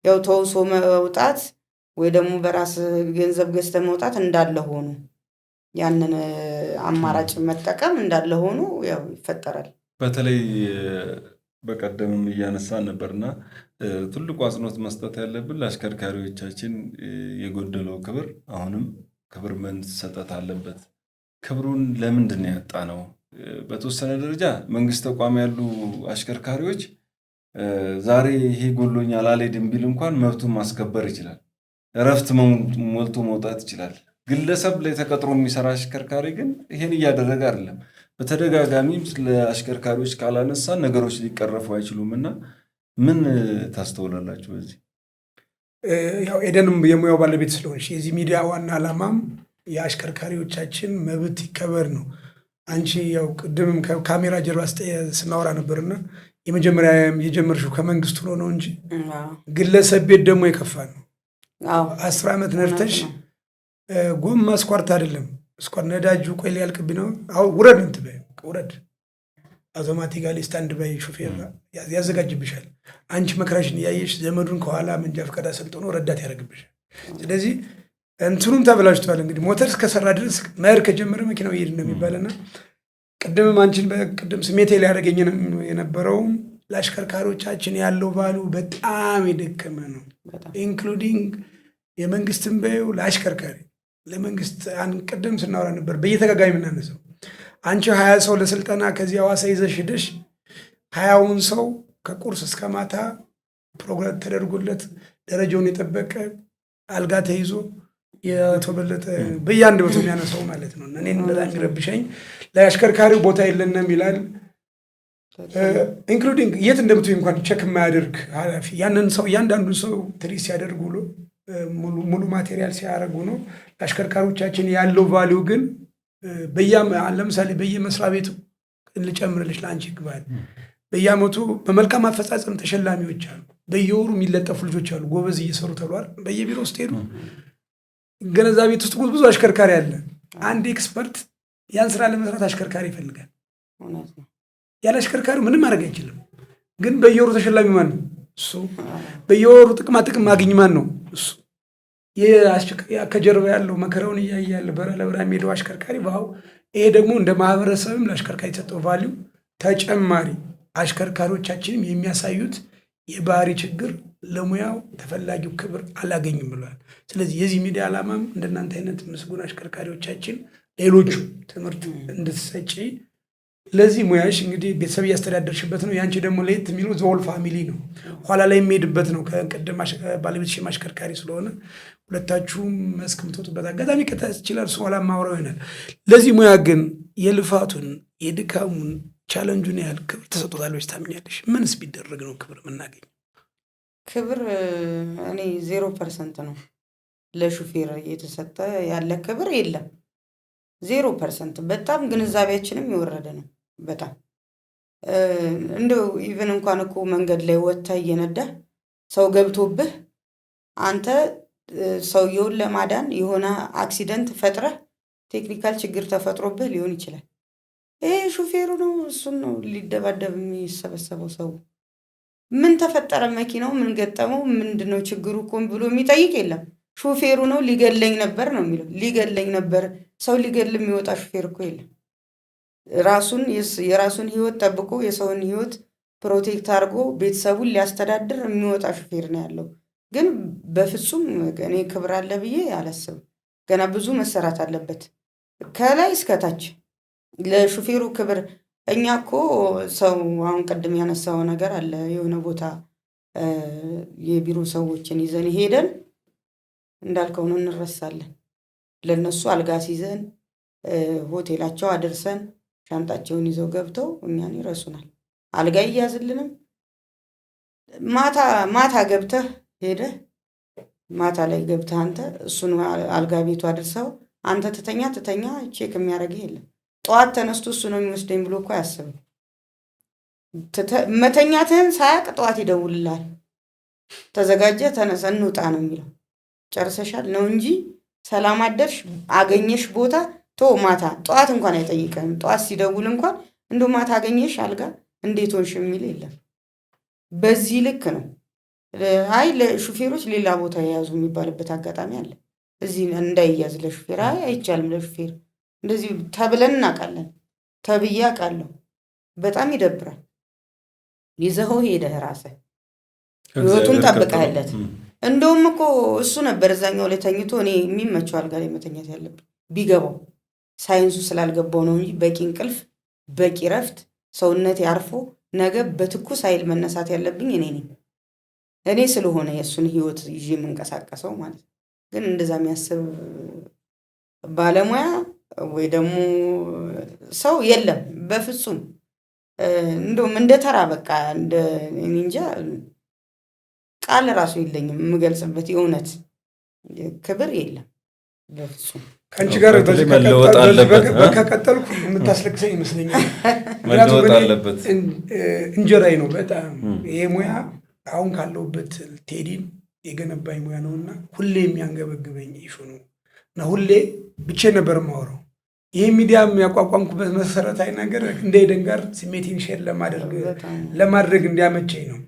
ያው ተውሶ መውጣት ወይ ደግሞ በራስ ገንዘብ ገዝተህ መውጣት እንዳለ ሆኖ ያንን አማራጭ መጠቀም እንዳለ ሆኖ ያው ይፈጠራል። በተለይ በቀደምም እያነሳን ነበርና ትልቁ አጽንኦት መስጠት ያለብን ለአሽከርካሪዎቻችን የጎደለው ክብር አሁንም ክብር መሰጠት አለበት። ክብሩን ለምንድን ነው ያጣ ነው? በተወሰነ ደረጃ መንግስት ተቋም ያሉ አሽከርካሪዎች ዛሬ ይሄ ጎሎኛል አልሄድም ቢል እንኳን መብቱን ማስከበር ይችላል። እረፍት ሞልቶ መውጣት ይችላል። ግለሰብ ላይ ተቀጥሮ የሚሰራ አሽከርካሪ ግን ይሄን እያደረገ አይደለም። በተደጋጋሚ ለአሽከርካሪዎች ካላነሳን ነገሮች ሊቀረፉ አይችሉም እና ምን ታስተውላላችሁ በዚህ? ያው ኤደንም የሙያው ባለቤት ስለሆንሽ የዚህ ሚዲያ ዋና ዓላማም የአሽከርካሪዎቻችን መብት ይከበር ነው። አንቺ ያው ቅድምም ከካሜራ ጀርባ ስናወራ ነበርና የመጀመሪያ የጀመርሽው ከመንግስት ሆኖ ነው እንጂ ግለሰብ ቤት ደግሞ የከፋ ነው። 10 ዓመት ነድተሽ ጎማ ስኳርት አይደለም ስኳር ነዳጁ ቆይ ሊያልቅብኝ ነው አሁን ውረድ ነው ትበይ ውረድ አውቶማቲካሊ ስታንድ ባይ ሾፌር ያዘጋጅብሻል። አንቺ መከራሽን እያየሽ ዘመዱን ከኋላ መንጃ ፈቃድ አሰልጥኖ ረዳት ያደርግብሻል። ስለዚህ እንትኑም ተበላሽቷል። እንግዲህ ሞተር እስከሰራ ድረስ መሄድ ከጀመረ መኪናው ይሄድ ነው የሚባልና ቅድምም አንቺን በቅድም ስሜቴ ሊያደርገኝ የነበረውም ለአሽከርካሪዎቻችን ያለው ቫሉ በጣም የደከመ ነው። ኢንክሉዲንግ የመንግስትን በይው ለአሽከርካሪ ለመንግስት ቅድም ስናወራ ነበር በየተጋጋሚ የምናነሳው አንቺ 20 ሰው ለስልጠና ከዚህ ሐዋሳ ይዘሽ ሄደሽ 20ውን ሰው ከቁርስ እስከ ማታ ፕሮግራም ተደርጎለት ደረጃውን የጠበቀ አልጋ ተይዞ የተበለጠ በያንድ ቦታ የሚያነሳው ማለት ነው። እኔን በጣም ይረብሸኝ ለአሽከርካሪው ቦታ የለንም ይላል። ኢንክሉዲንግ የት እንደምትይ እንኳን ቼክ የማያደርግ ኃላፊ ያንን ሰው እያንዳንዱ ሰው ትሪት ሲያደርጉ ነው ሙሉ ማቴሪያል ሲያደርጉ ነው። ለአሽከርካሪዎቻችን ያለው ቫሊዩ ግን ለምሳሌ በየመስሪያ ቤቱ ልጨምርልሽ ለአንቺ ግባል በየዓመቱ በመልካም አፈጻጸም ተሸላሚዎች አሉ። በየወሩ የሚለጠፉ ልጆች አሉ ጎበዝ እየሰሩ ተብሏል። በየቢሮ ውስጥ ሄዱ ገነዛ ቤት ውስጥ ብዙ አሽከርካሪ አለ። አንድ ኤክስፐርት ያን ስራ ለመስራት አሽከርካሪ ይፈልጋል። ያለ አሽከርካሪ ምንም ማድረግ አይችልም። ግን በየወሩ ተሸላሚ ማን ነው? እሱ። በየወሩ ጥቅም ማግኝ ማን ነው? እሱ። ከጀርባ ያለው መከራውን እያየ ያለ ለበራ የሚሄደው አሽከርካሪ ባው ይሄ ደግሞ እንደ ማህበረሰብም ለአሽከርካሪ የተሰጠው ቫልዩ ተጨማሪ አሽከርካሪዎቻችንም የሚያሳዩት የባህሪ ችግር ለሙያው ተፈላጊው ክብር አላገኝም ብሏል። ስለዚህ የዚህ ሚዲያ ዓላማም እንደናንተ አይነት ምስጉን አሽከርካሪዎቻችን ሌሎቹ ትምህርት እንድትሰጪ ለዚህ ሙያሽ እንግዲህ ቤተሰብ እያስተዳደርሽበት ነው። ያንቺ ደግሞ ለየት የሚለው ዘወል ፋሚሊ ነው። ኋላ ላይ የሚሄድበት ነው። ከቀደም ባለቤትሽ አሽከርካሪ ስለሆነ ሁለታችሁም መስክ የምትወጡበት አጋጣሚ ይችላል። እሱ ኋላ ማውራው ይሆናል። ለዚህ ሙያ ግን የልፋቱን የድካሙን ቻለንጁን ያህል ክብር ተሰጥቶታል ብለሽ ታምኛለሽ? ምንስ ቢደረግ ነው ክብር የምናገኝ? ክብር እኔ 0% ነው ለሹፌር እየተሰጠ ያለ ክብር የለም። 0%። በጣም ግንዛቤያችንም የወረደ ነው። በጣም እንደው ኢቭን እንኳን እኮ መንገድ ላይ ወጥተህ እየነዳህ ሰው ገብቶብህ አንተ ሰውየውን ለማዳን የሆነ አክሲደንት ፈጥረህ ቴክኒካል ችግር ተፈጥሮብህ ሊሆን ይችላል። ይሄ ሹፌሩ ነው እሱን ነው ሊደባደብ የሚሰበሰበው ሰው ምን ተፈጠረ፣ መኪናው ምን ገጠመው፣ ምንድነው ችግሩ እኮ ብሎ የሚጠይቅ የለም። ሹፌሩ ነው ሊገለኝ ነበር ነው የሚለው። ሊገለኝ ነበር ሰው ሊገል የሚወጣ ሹፌር እኮ የለም። የራሱን ህይወት ጠብቆ የሰውን ህይወት ፕሮቴክት አድርጎ ቤተሰቡን ሊያስተዳድር የሚወጣ ሹፌር ነው ያለው። ግን በፍጹም እኔ ክብር አለ ብዬ አላስብም። ገና ብዙ መሰራት አለበት ከላይ እስከታች ለሹፌሩ ክብር። እኛ እኮ ሰው አሁን ቅድም ያነሳው ነገር አለ። የሆነ ቦታ የቢሮ ሰዎችን ይዘን ሄደን እንዳልከው ነው እንረሳለን። ለነሱ አልጋ ሲዘን ሆቴላቸው አድርሰን ሻንጣቸውን ይዘው ገብተው እኛን ይረሱናል። አልጋ ይያዝልንም። ማታ ገብተህ ሄደህ ማታ ላይ ገብተህ አንተ እሱን አልጋ ቤቱ አድርሰው አንተ ትተኛ ቼክ የሚያደርግህ የለም። ጠዋት ተነስቶ እሱ ነው የሚወስደኝ ብሎ እኮ አያስብም። መተኛትህን ሳያቅ ጠዋት ይደውልልሃል። ተዘጋጀ፣ ተነሳ፣ እንውጣ ነው የሚለው። ጨርሰሻል ነው እንጂ ሰላም አደርሽ አገኘሽ ቦታ ማታ ጠዋት እንኳን አይጠይቅም። ጠዋት ሲደውል እንኳን እንደው ማታ አገኘሽ አልጋ እንዴት ሆንሽ የሚል የለም። በዚህ ልክ ነው። አይ ለሹፌሮች ሌላ ቦታ የያዙ የሚባልበት አጋጣሚ አለ። እዚህ እንዳይያዝ ለሹፌር አይቻልም። ለሹፌር እንደዚህ ተብለን እናውቃለን። ተብዬ አውቃለሁ። በጣም ይደብራል። ይዘኸው ሄደህ ራስህ ህይወቱን ጠብቀህለት። እንደውም እኮ እሱ ነበር እዛኛው ላይ ተኝቶ እኔ የሚመቸው አልጋ ላይ መተኛት ያለብኝ ቢገባው። ሳይንሱ ስላልገባው ነው እንጂ በቂ እንቅልፍ፣ በቂ ረፍት፣ ሰውነት ያርፎ ነገ በትኩስ ኃይል መነሳት ያለብኝ እኔ ነኝ። እኔ ስለሆነ የእሱን ህይወት ይዤ የምንቀሳቀሰው ማለት ነው። ግን እንደዛ የሚያስብ ባለሙያ ወይ ደግሞ ሰው የለም በፍጹም። እንደውም እንደ ተራ በቃ እንደ እንጃ ቃል ራሱ የለኝም የምገልጽበት። የእውነት ክብር የለም በፍጹም። ከአንቺ ጋር ከቀጠልኩ የምታስለቅሰኝ ይመስለኛል። መለወጥ አለበት። እንጀራዬ ነው በጣም ይሄ ሙያ አሁን ካለሁበት ቴዲን የገነባኝ ሙያ ነው እና ሁሌ የሚያንገበግበኝ ይሹ ነው እና ሁሌ ብቻዬን ነበር የማወራው። ይህ ሚዲያ የሚያቋቋምኩበት መሰረታዊ ነገር እንደ ኤደን ጋር ስሜቴን ሼር ለማድረግ እንዲያመቸኝ ነው።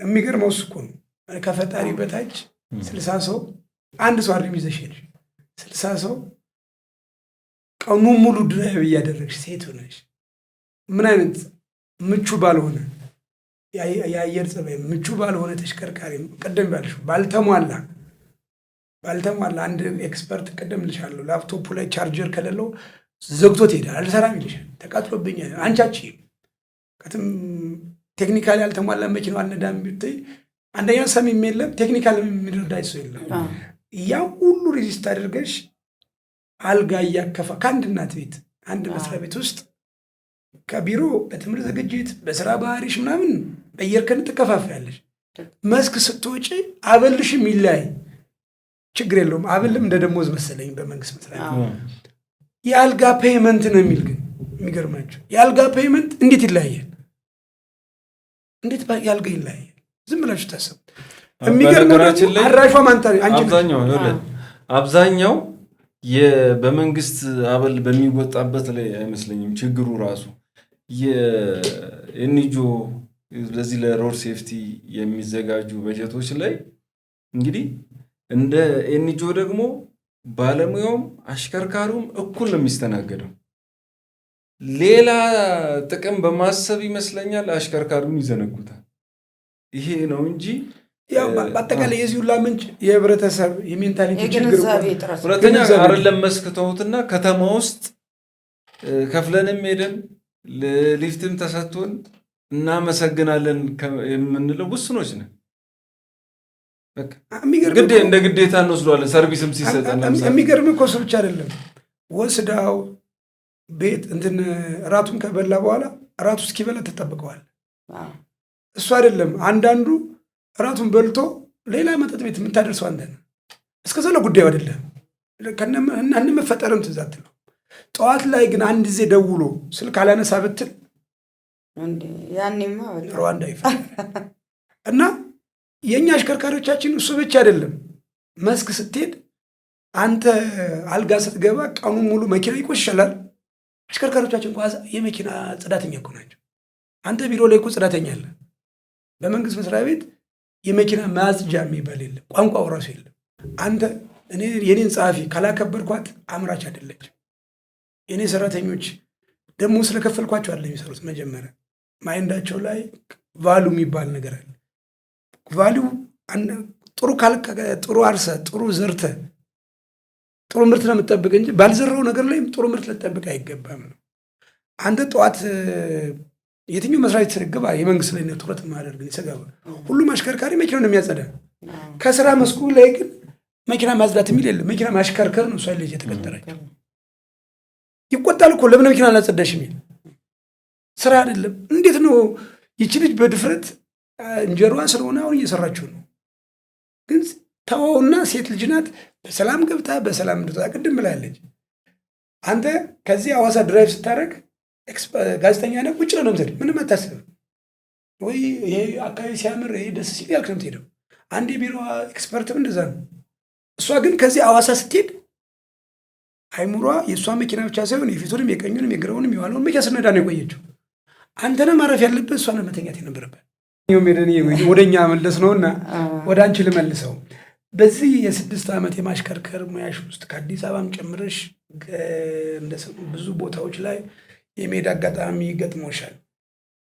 የሚገርመው እሱ እኮ ነው። ከፈጣሪ በታች 60 ሰው አንድ ሰው አርም ይዘሽ ሄድሽ 60 ሰው ቀኑ ሙሉ ድራይቭ እያደረግሽ ሴት ሆነሽ ምን አይነት ምቹ ባልሆነ የአየር ጸባይ ምቹ ባልሆነ ተሽከርካሪ ቀደም ባልሽ ባልተሟላ አንድ ኤክስፐርት ቀደም ልሻለሁ ላፕቶፑ ላይ ቻርጀር ከሌለው ዘግቶት ሄዳል። አልሰራም ይልሻል። ተቃጥሎብኛል። አንቻች ከትም ቴክኒካሊ ያልተሟላ መኪናው አልነዳም ብትይ አንደኛ ሰሚም የለም ቴክኒካል የሚረዳኝ ሰው የለም። ያ ሁሉ ሬዚስት አድርገሽ አልጋ እያከፋ ከአንድ እናት ቤት አንድ መስሪያ ቤት ውስጥ ከቢሮ በትምህርት ዝግጅት በስራ ባህሪሽ ምናምን በየርከን ትከፋፈያለሽ። መስክ ስትወጪ አበልሽም ይለያይ ችግር የለውም። አበልም እንደ ደሞዝ መሰለኝ በመንግስት መስሪያ ቤት የአልጋ ፔይመንት ነው የሚል ግን የሚገርማቸው የአልጋ ፔይመንት እንዴት ይለያያል? እንዴት የአልጋ ይለያያል? ዝም ብላችሁ ታሰብ። በነገራችን ላይ አራሿ ማንታ አብዛኛው በመንግስት አበል በሚወጣበት ላይ አይመስለኝም ችግሩ ራሱ የኤንጆ ለዚህ ለሮድ ሴፍቲ የሚዘጋጁ በጀቶች ላይ እንግዲህ እንደ ኤንጆ ደግሞ ባለሙያውም አሽከርካሪውም እኩል ነው የሚስተናገደው። ሌላ ጥቅም በማሰብ ይመስለኛል አሽከርካሪውን ይዘነጉታል። ይሄ ነው እንጂ ያው በአጠቃላይ የዚህ ሁላ ምንጭ የህብረተሰብ የሜንታሊቲ ችግር ነው። ሁለተኛ አይደለም መስክተውትና ከተማ ውስጥ ከፍለንም ሄደን ሊፍትም ተሰጥቶን እናመሰግናለን የምንለው ውስኖች ነን። እንደ ግዴታ እንወስደዋለን። ሰርቪስም ሲሰጠን የሚገርም እኮ እሱ ብቻ አይደለም። ወስዳው ቤት እንትን እራቱን ከበላ በኋላ እራቱ እስኪበላ ተጠብቀዋል። እሱ አይደለም አንዳንዱ እራቱን በልቶ ሌላ መጠጥ ቤት የምታደርሰው አንተ ነህ። እስከዛ ለጉዳዩ አይደለም እና መፈጠርም ትዛት ነው። ጠዋት ላይ ግን አንድ ጊዜ ደውሎ ስልክ አላነሳ ብትል ያኔማ ሩዋንዳ ይፈል እና የኛ አሽከርካሪዎቻችን እሱ ብቻ አይደለም። መስክ ስትሄድ አንተ አልጋ ስትገባ ቀኑን ሙሉ መኪና ይቆሽሻል። አሽከርካሪዎቻችን እንኳን የመኪና ጽዳተኛ እኮ ናቸው። አንተ ቢሮ ላይ እኮ ጽዳተኛ አለ። በመንግስት መስሪያ ቤት የመኪና ማጽጃ የሚባል የለም። ቋንቋው ራሱ የለም። አንተ የኔን ጸሐፊ ካላከበርኳት አምራች አይደለችም። የኔ ሰራተኞች ደግሞ ስለከፈልኳቸው አለ የሚሰሩት። መጀመሪያ ማይንዳቸው ላይ ቫሉ የሚባል ነገር አለ። ቫሉ ጥሩ ካልከ ጥሩ አርሰ ጥሩ ዘርተ ጥሩ ምርት ነው የምትጠብቅ እንጂ ባልዘራው ነገር ላይ ጥሩ ምርት ልትጠብቅ አይገባም ነው። አንተ ጠዋት የትኛው መስሪያ ቤት ግባ የመንግስት ላይ ነው ትኩረት ማድረግ ይሰጋባ። ሁሉም አሽከርካሪ መኪናውን የሚያጸዳ ከስራ መስኩ ላይ ግን መኪና ማጽዳት የሚል የለም። መኪና ማሽከርከር ነው። እሷ ልጅ የተቀጠረችው ይቆጣል እኮ ለምን መኪና አላጸዳሽ የሚል ስራ አይደለም። እንዴት ነው ይቺ ልጅ በድፍረት እንጀሯ ስለሆነ አሁን እየሰራችው ነው። ግን ተዋውና ሴት ልጅ ናት። በሰላም ገብታ በሰላም እንድትወጣ ቅድም ብላለች። አንተ ከዚህ ሐዋሳ ድራይቭ ስታደርግ ጋዜጠኛ ነህ፣ ቁጭ ነው የምትሄድ፣ ምንም አታስብ። ወይ ይሄ አካባቢ ሲያምር ይሄ ደስ ሲል ያልክ ነው የምትሄደው። አንድ የቢሮ ኤክስፐርትም እንደዛ ነው። እሷ ግን ከዚህ ሐዋሳ ስትሄድ አይሙሯ የእሷ መኪና ብቻ ሳይሆን የፊቱንም የቀኙንም የግራውንም የኋላውን መኪና ስነዳ ነው የቆየችው። አንተነ ማረፍ ያለበት እሷ ነው መተኛት የነበረበት። ወደኛ መለስ ነውና ወደ አንቺ ልመልሰው። በዚህ የ6 ዓመት የማሽከርከር ሙያሽ ውስጥ ከአዲስ አበባም ጨምረሽ ብዙ ቦታዎች ላይ የሜዳ አጋጣሚ ገጥሞሻል።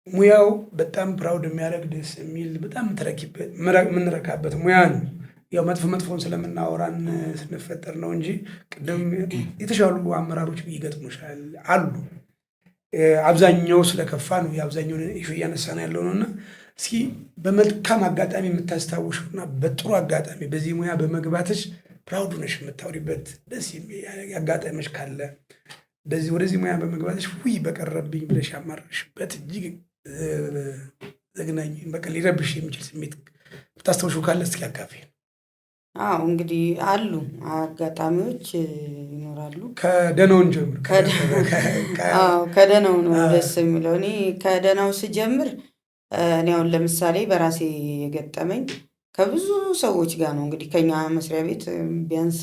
ሙያው በጣም ፕራውድ የሚያደርግ ደስ የሚል በጣም የምንረካበት ሙያ ነው። ያው መጥፎን ስለምናወራን ስንፈጠር ነው እንጂ ቅድም የተሻሉ አመራሮች ይገጥሙሻል አሉ። አብዛኛው ስለከፋ ነው የአብዛኛውን ኢሹ እያነሳን ያለው ነውና እስኪ በመልካም አጋጣሚ የምታስታውሹና በጥሩ አጋጣሚ በዚህ ሙያ በመግባትሽ ፕራውድ ነሽ የምታወሪበት ደስ አጋጣሚሽ ካለ ወደዚህ ሙያ በመግባትሽ ውይ በቀረብኝ ብለሽ ያማረርሽበት እጅግ ዘግናኝ በቃ ሊረብሽ የሚችል ስሜት ብታስታውሹ ካለ እስኪ አካፊ። አዎ እንግዲህ አሉ አጋጣሚዎች ይኖራሉ። ከደህናውን ጀምር። ከደህናው ነው ደስ የሚለው። እኔ ከደህናው ስጀምር እኔ አሁን ለምሳሌ በራሴ የገጠመኝ ከብዙ ሰዎች ጋር ነው። እንግዲህ ከኛ መስሪያ ቤት ቢያንስ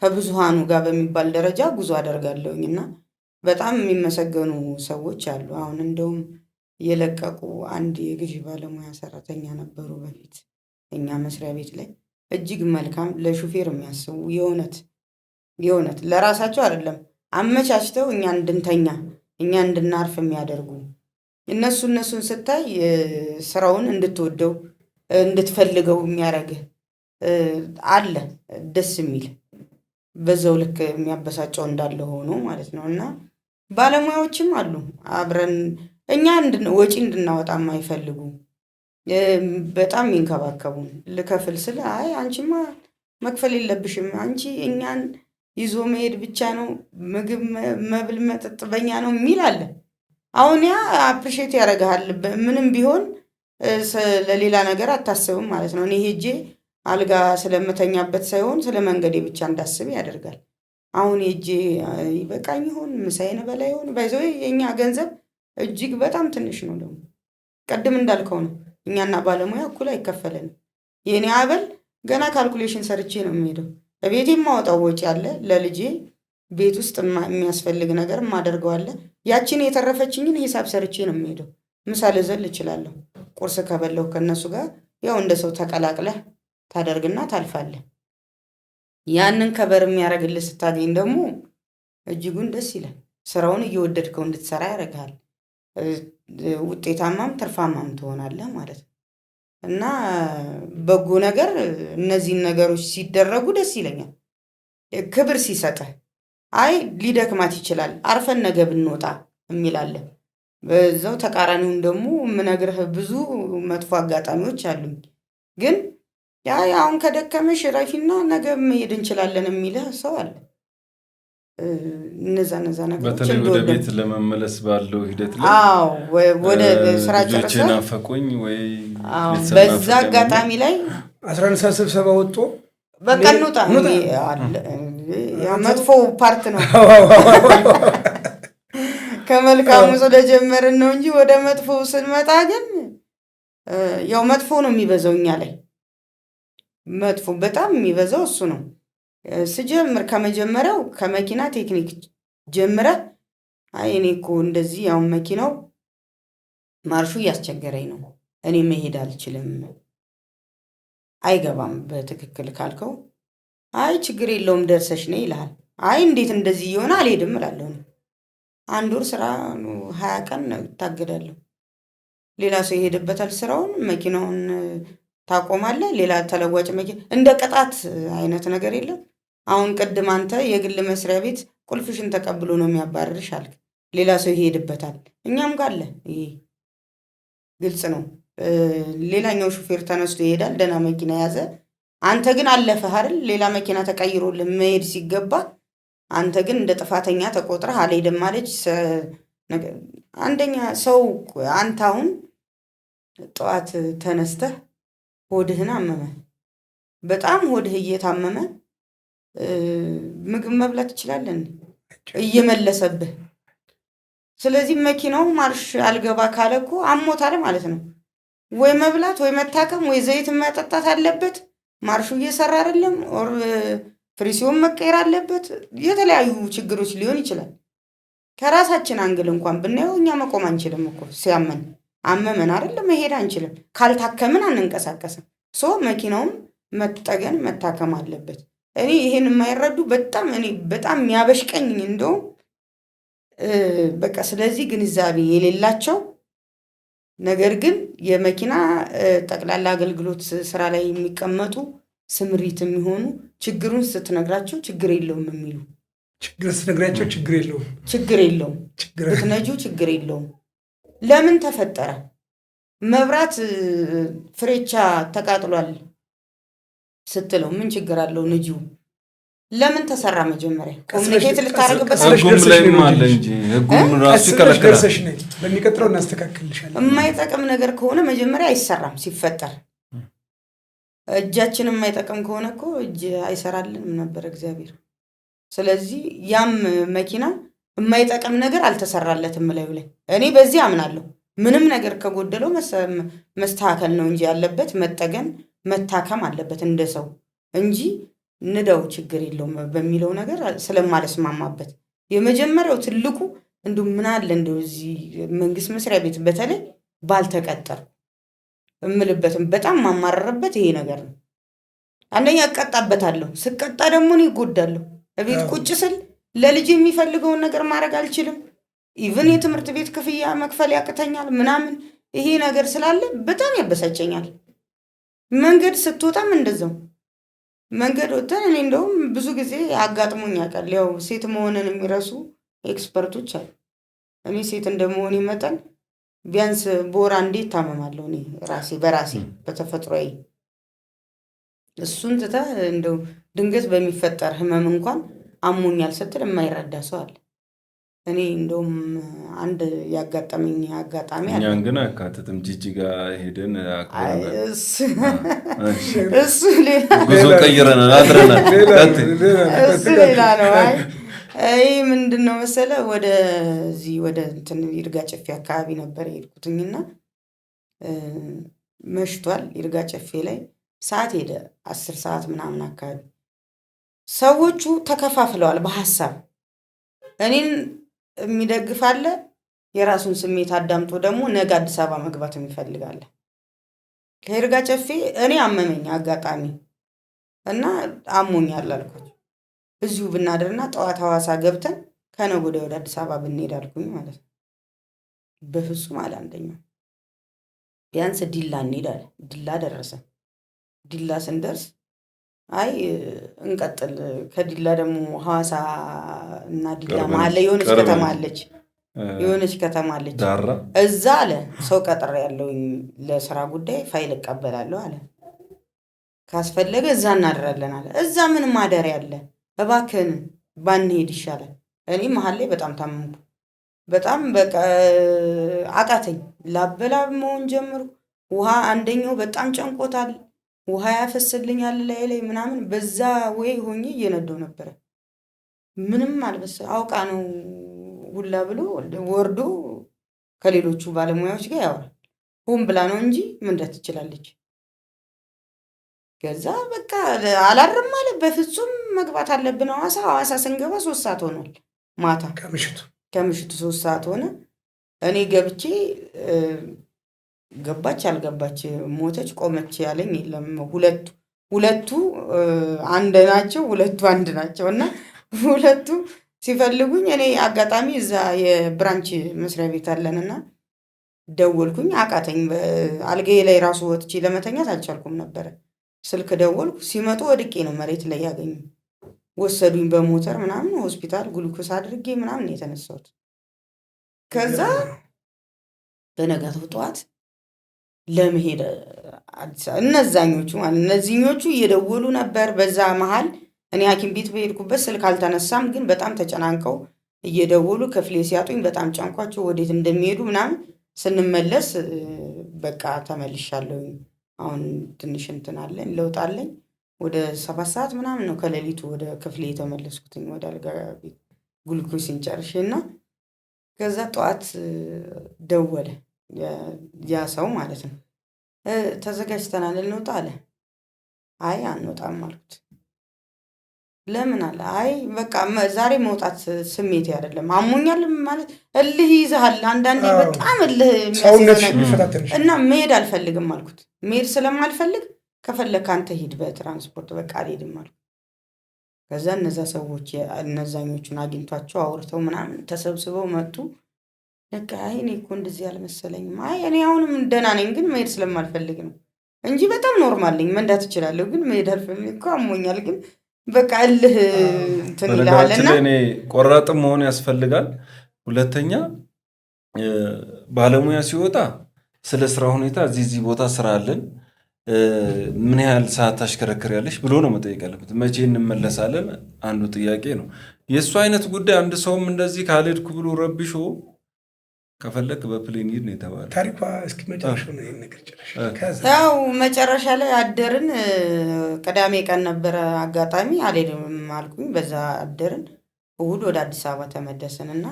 ከብዙሃኑ ጋር በሚባል ደረጃ ጉዞ አደርጋለሁኝ እና በጣም የሚመሰገኑ ሰዎች አሉ። አሁን እንደውም የለቀቁ አንድ የግዢ ባለሙያ ሰራተኛ ነበሩ በፊት እኛ መስሪያ ቤት ላይ እጅግ መልካም ለሹፌር የሚያስቡ የእውነት ለራሳቸው አይደለም አመቻችተው እኛ እንድንተኛ እኛ እንድናርፍ የሚያደርጉ እነሱን ስታይ ስራውን እንድትወደው እንድትፈልገው የሚያደርግህ አለ። ደስ የሚል በዛው ልክ የሚያበሳጨው እንዳለ ሆኖ ማለት ነው። እና ባለሙያዎችም አሉ አብረን እኛ ወጪ እንድናወጣ የማይፈልጉ በጣም ይንከባከቡን። ልከፍል ስል አይ አንቺማ መክፈል የለብሽም አንቺ እኛን ይዞ መሄድ ብቻ ነው ምግብ መብል መጠጥ በእኛ ነው የሚል አለ። አሁን ያ አፕሪሼት ያደርግሃል። ምንም ቢሆን ለሌላ ነገር አታስብም ማለት ነው። እኔ ሄጄ አልጋ ስለምተኛበት ሳይሆን ስለ መንገዴ ብቻ እንዳስብ ያደርጋል። አሁን ሄጄ ይበቃኝ ይሆን ምሳዬን በላይ ይሆን ባይዘው የኛ ገንዘብ እጅግ በጣም ትንሽ ነው። ደግሞ ቀድም እንዳልከው ነው እኛና ባለሙያ እኩል አይከፈለንም። የኔ አበል ገና ካልኩሌሽን ሰርቼ ነው የሚሄደው። በቤቴ የማወጣው ወጪ አለ፣ ለልጄ ቤት ውስጥ የሚያስፈልግ ነገር ማደርገው አለ። ያቺን የተረፈችኝን ሂሳብ ሰርቼ ነው የሚሄደው። ምሳ ልዘል እችላለሁ። ቁርስ ከበላሁ ከነሱ ጋር ያው እንደ ሰው ተቀላቅለህ ታደርግና ታልፋለህ። ያንን ከበር የሚያደርግልህ ስታገኝ ደግሞ እጅጉን ደስ ይላል። ስራውን እየወደድከው እንድትሰራ ያደርግሃል። ውጤታማም ትርፋማም ትሆናለህ ማለት ነው። እና በጎ ነገር እነዚህን ነገሮች ሲደረጉ ደስ ይለኛል። ክብር ሲሰጥህ አይ ሊደክማት ይችላል አርፈን ነገ ብንወጣ የሚላለን። በዛው ተቃራኒውን ደግሞ የምነግርህ ብዙ መጥፎ አጋጣሚዎች አሉኝ። ግን ያ አሁን ከደከመሽ ረፊና ነገ መሄድ እንችላለን የሚልህ ሰው አለ። እነዛ ነገሮች በተለይ ወደ ቤት ለመመለስ ባለው ሂደት ላይ ወደ ስራ ጨርሰህ ናፈቁኝ ወይ በዛ አጋጣሚ ላይ 11 ሰዓት ስብሰባ ወጥቶ በቃ እንውጣ አለ። ያ መጥፎ ፓርት ነው። ከመልካሙ ስለጀመርን ነው እንጂ ወደ መጥፎ ስንመጣ ግን ያው መጥፎ ነው የሚበዛው እኛ ላይ። መጥፎ በጣም የሚበዛው እሱ ነው። ስጀምር ከመጀመሪያው ከመኪና ቴክኒክ ጀምረህ አይ እኔ እኮ እንደዚህ ያው መኪናው ማርሹ እያስቸገረኝ ነው እኔ መሄድ አልችልም አይገባም በትክክል ካልከው አይ ችግር የለውም ደርሰሽ ነይ ይልሃል። አይ እንዴት እንደዚህ ይሆናል አልሄድም እላለሁ። አንድ ወር ስራ 20 ቀን እታገዳለሁ። ሌላ ሰው ይሄድበታል ስራውን፣ መኪናውን ታቆማለህ። ሌላ ተለዋጭ መኪና እንደ ቅጣት አይነት ነገር የለም። አሁን ቅድም አንተ የግል መስሪያ ቤት ቁልፍሽን ተቀብሎ ነው የሚያባርርሽ አልክ። ሌላ ሰው ይሄድበታል። እኛም ጋር አለ ይሄ ግልጽ ነው። ሌላኛው ሹፌር ተነስቶ ይሄዳል፣ ደህና መኪና ያዘ። አንተ ግን አለፈህ አይደል? ሌላ መኪና ተቀይሮልህ መሄድ ሲገባ አንተ ግን እንደ ጥፋተኛ ተቆጥረህ አልሄድም ማለች። አንደኛ ሰው አንተ አሁን ጠዋት ተነስተህ ሆድህን አመመ፣ በጣም ሆድህ እየታመመ ምግብ መብላት ትችላለህ እየመለሰብህ። ስለዚህ መኪናው ማርሽ አልገባ ካለ እኮ አሞታል ማለት ነው። ወይ መብላት ወይ መታከም ወይ ዘይት መጠጣት አለበት። ማርሹ እየሰራ አይደለም፣ ኦር ፍሪሲዮን መቀየር አለበት። የተለያዩ ችግሮች ሊሆን ይችላል። ከራሳችን አንግል እንኳን ብናየው እኛ መቆም አንችልም እኮ ሲያመን አመመን አይደለም መሄድ አንችልም። ካልታከምን አንንቀሳቀስም። ሶ መኪናውም መጠገን መታከም አለበት። እኔ ይሄን የማይረዱ በጣም የሚያበሽቀኝ እንደው በቃ ስለዚህ ግንዛቤ የሌላቸው ነገር ግን የመኪና ጠቅላላ አገልግሎት ስራ ላይ የሚቀመጡ ስምሪት የሚሆኑ ችግሩን ስትነግራቸው ችግር የለውም የሚሉ ስትነግራቸው ችግር የለውም ብትነጂው ችግር የለውም። ለምን ተፈጠረ? መብራት ፍሬቻ ተቃጥሏል ስትለው ምን ችግር አለው? ንጂው ለምን ተሰራ? መጀመሪያ ኮሙኒኬት ልታረግበት ህጉም ላይም አለ እንጂ ህጉም ራሱ ይከለክላል። በሚቀጥለው እናስተካክልሻለን። የማይጠቅም ነገር ከሆነ መጀመሪያ አይሰራም። ሲፈጠር እጃችንን የማይጠቅም ከሆነ እኮ እጅ አይሰራልንም ነበር እግዚአብሔር። ስለዚህ ያም መኪና የማይጠቅም ነገር አልተሰራለትም ላዩ ላይ። እኔ በዚህ አምናለሁ። ምንም ነገር ከጎደለው መስተካከል ነው እንጂ ያለበት መጠገን መታከም አለበት እንደ ሰው እንጂ ንዳው ችግር የለውም በሚለው ነገር ስለማልስማማበት የመጀመሪያው ትልቁ እንደው ምን አለ እንደው እዚህ መንግስት መስሪያ ቤት በተለይ ባልተቀጠር እምልበትም በጣም ማማረርበት ይሄ ነገር ነው። አንደኛ እቀጣበታለሁ፣ ስቀጣ ደግሞ እኔ እጎዳለሁ። እቤት ቁጭ ስል ለልጅ የሚፈልገውን ነገር ማድረግ አልችልም። ኢቭን የትምህርት ቤት ክፍያ መክፈል ያቅተኛል ምናምን። ይሄ ነገር ስላለ በጣም ያበሳጨኛል። መንገድ ስትወጣም እንደዛው መንገድ ወጥተን እኔ እንደውም ብዙ ጊዜ አጋጥሞኝ ያውቃል። ያው ሴት መሆንን የሚረሱ ኤክስፐርቶች አሉ። እኔ ሴት እንደመሆኔ መጠን ቢያንስ በወር አንዴ እታመማለሁ እኔ በራሴ በተፈጥሮዬ። እሱን ትተህ እንደው ድንገት በሚፈጠር ህመም እንኳን አሞኛል ስትል የማይረዳ ሰው አለ። እኔ እንደውም አንድ ያጋጠመኝ አጋጣሚ አለ። እኛን ግን አካትትም ጂጂጋ ሄደን እሱ ሌላ ጉዞ ቀይረናል አድረናል። እሱ ሌላ ነው። ይህ ምንድን ነው መሰለ ወደዚህ ወደ እንትን ይርጋ ጨፌ አካባቢ ነበር የሄድኩትኝና መሽቷል። ይርጋ ጨፌ ላይ ሰዓት ሄደ 10 ሰዓት ምናምን አካባቢ። ሰዎቹ ተከፋፍለዋል በሀሳብ። እኔን የሚደግፍ አለ፣ የራሱን ስሜት አዳምጦ ደግሞ ነገ አዲስ አበባ መግባት የሚፈልጋለ። ከይርጋ ጨፌ እኔ አመመኝ አጋጣሚ እና አሞኛል አልኳቸው። እዚሁ ብናድርና ጠዋት ሐዋሳ ገብተን ከነገ ወዲያ ወደ አዲስ አበባ ብንሄድ አልኩኝ ማለት ነው። በፍጹም አለ አንደኛው። ቢያንስ ዲላ እንሄድ አለ። ዲላ ደረሰን። ዲላ ስንደርስ አይ እንቀጥል፣ ከዲላ ደግሞ ሐዋሳ እና ዲላ መሀል ላይ የሆነች ከተማ አለች እዛ አለ ሰው ቀጥሬ ያለውኝ ለስራ ጉዳይ ፋይል እቀበላለሁ አለ። ካስፈለገ እዛ እናድራለን አለ። እዛ ምን ማደሪያ አለ? እባክህን ባንሄድ ይሻላል። እኔ መሀል ላይ በጣም ታመምኩ። በጣም በቃ አቃተኝ። ላበላብ መሆን ጀምሩ። ውሃ አንደኛው በጣም ጨንቆታል። ውሃ ያፈስልኛል ላይ ምናምን። በዛ ወይ ሆኜ እየነደው ነበረ። ምንም አልበሰ አውቃ ነው ሁላ ብሎ ወርዶ ከሌሎቹ ባለሙያዎች ጋር ያወራል። ሆን ብላ ነው እንጂ መንዳት ትችላለች። ከዛ በቃ አላርም ማለት በፍጹም መግባት አለብን ሐዋሳ። ሐዋሳ ስንገባ 3 ሰዓት ሆኗል። ማታ ከምሽቱ 3 ሰዓት ሆነ። እኔ ገብቼ ገባች አልገባች ሞተች ቆመች ያለኝ የለም። ሁለቱ አንድ ናቸው፣ ሁለቱ አንድ ናቸው። እና ሁለቱ ሲፈልጉኝ እኔ አጋጣሚ እዛ የብራንች መስሪያ ቤት አለንና ደወልኩኝ። አቃተኝ። አልጋዬ ላይ ራሱ ወጥቼ ለመተኛት አልቻልኩም ነበረ። ስልክ ደወልኩ። ሲመጡ ወድቄ ነው መሬት ላይ ያገኙ። ወሰዱኝ በሞተር ምናምን ሆስፒታል ግሉኮስ አድርጌ ምናምን የተነሳሁት። ከዛ በነጋታው ጠዋት ለመሄድ እነዚህኞቹ እየደወሉ ነበር። በዛ መሀል እኔ ሐኪም ቤት በሄድኩበት ስልክ አልተነሳም፣ ግን በጣም ተጨናንቀው እየደወሉ ክፍሌ ሲያጡኝ በጣም ጨንቋቸው ወዴት እንደሚሄዱ ምናምን ስንመለስ በቃ ተመልሻለሁ። አሁን ትንሽ እንትን አለኝ ለውጥ አለኝ። ወደ 7 ሰዓት ምናምን ነው ከሌሊቱ ወደ ክፍሌ የተመለስኩትኝ ወደ አልጋ ቤት ግሉኮስን ጨርሼ እና ከዛ ጠዋት ደወለ ያ ሰው ማለት ነው። ተዘጋጅተናል እንውጣ አለ። አይ አንወጣም አልኩት። ለምን አለ። አይ በቃ ዛሬ መውጣት ስሜቴ አይደለም፣ አሞኛል ማለት እልህ ይዘሃል አንዳንዴ በጣም እልህ እና መሄድ አልፈልግም አልኩት። መሄድ ስለማልፈልግ ከፈለክ አንተ ሂድ በትራንስፖርት በቃ አልሄድም አልኩት። ከዛ እነዛኞቹን አግኝቷቸው አውርተው ምናምን ተሰብስበው መጡ። በቃ አይ እኔ እኮ እንደዚህ አልመሰለኝም። አይ እኔ አሁንም ደህና ነኝ፣ ግን መሄድ ስለማልፈልግ ነው እንጂ በጣም ኖርማል ነኝ፣ መንዳት እችላለሁ፣ ግን መሄድ አልፈልግም እኮ አሞኛል። ግን በቃ እልህ እንትን ይልሃልና እኔ ቆራጥም መሆን ያስፈልጋል። ሁለተኛ ባለሙያ ሲወጣ ስለ ስራ ሁኔታ እዚህ ቦታ ስራ አለን፣ ምን ያህል ሰዓት ታሽከረክሪያለሽ ብሎ ነው መጠየቅ ያለበት። መቼ እንመለሳለን አንዱ ጥያቄ ነው። የእሱ አይነት ጉዳይ አንድ ሰውም እንደዚህ ካልሄድኩ ብሎ ረብሾ ከፈለክ በፕሌን ሂድ ነው የተባለው። ታሪኳ እስኪ መጨረሻው ነው ይሄን ነገር ጨረሽ። ያው መጨረሻ ላይ አደርን። ቅዳሜ ቀን ነበረ አጋጣሚ አልሄድም አልኩኝ። በዛ አደርን። እሑድ ወደ አዲስ አበባ ተመለስን እና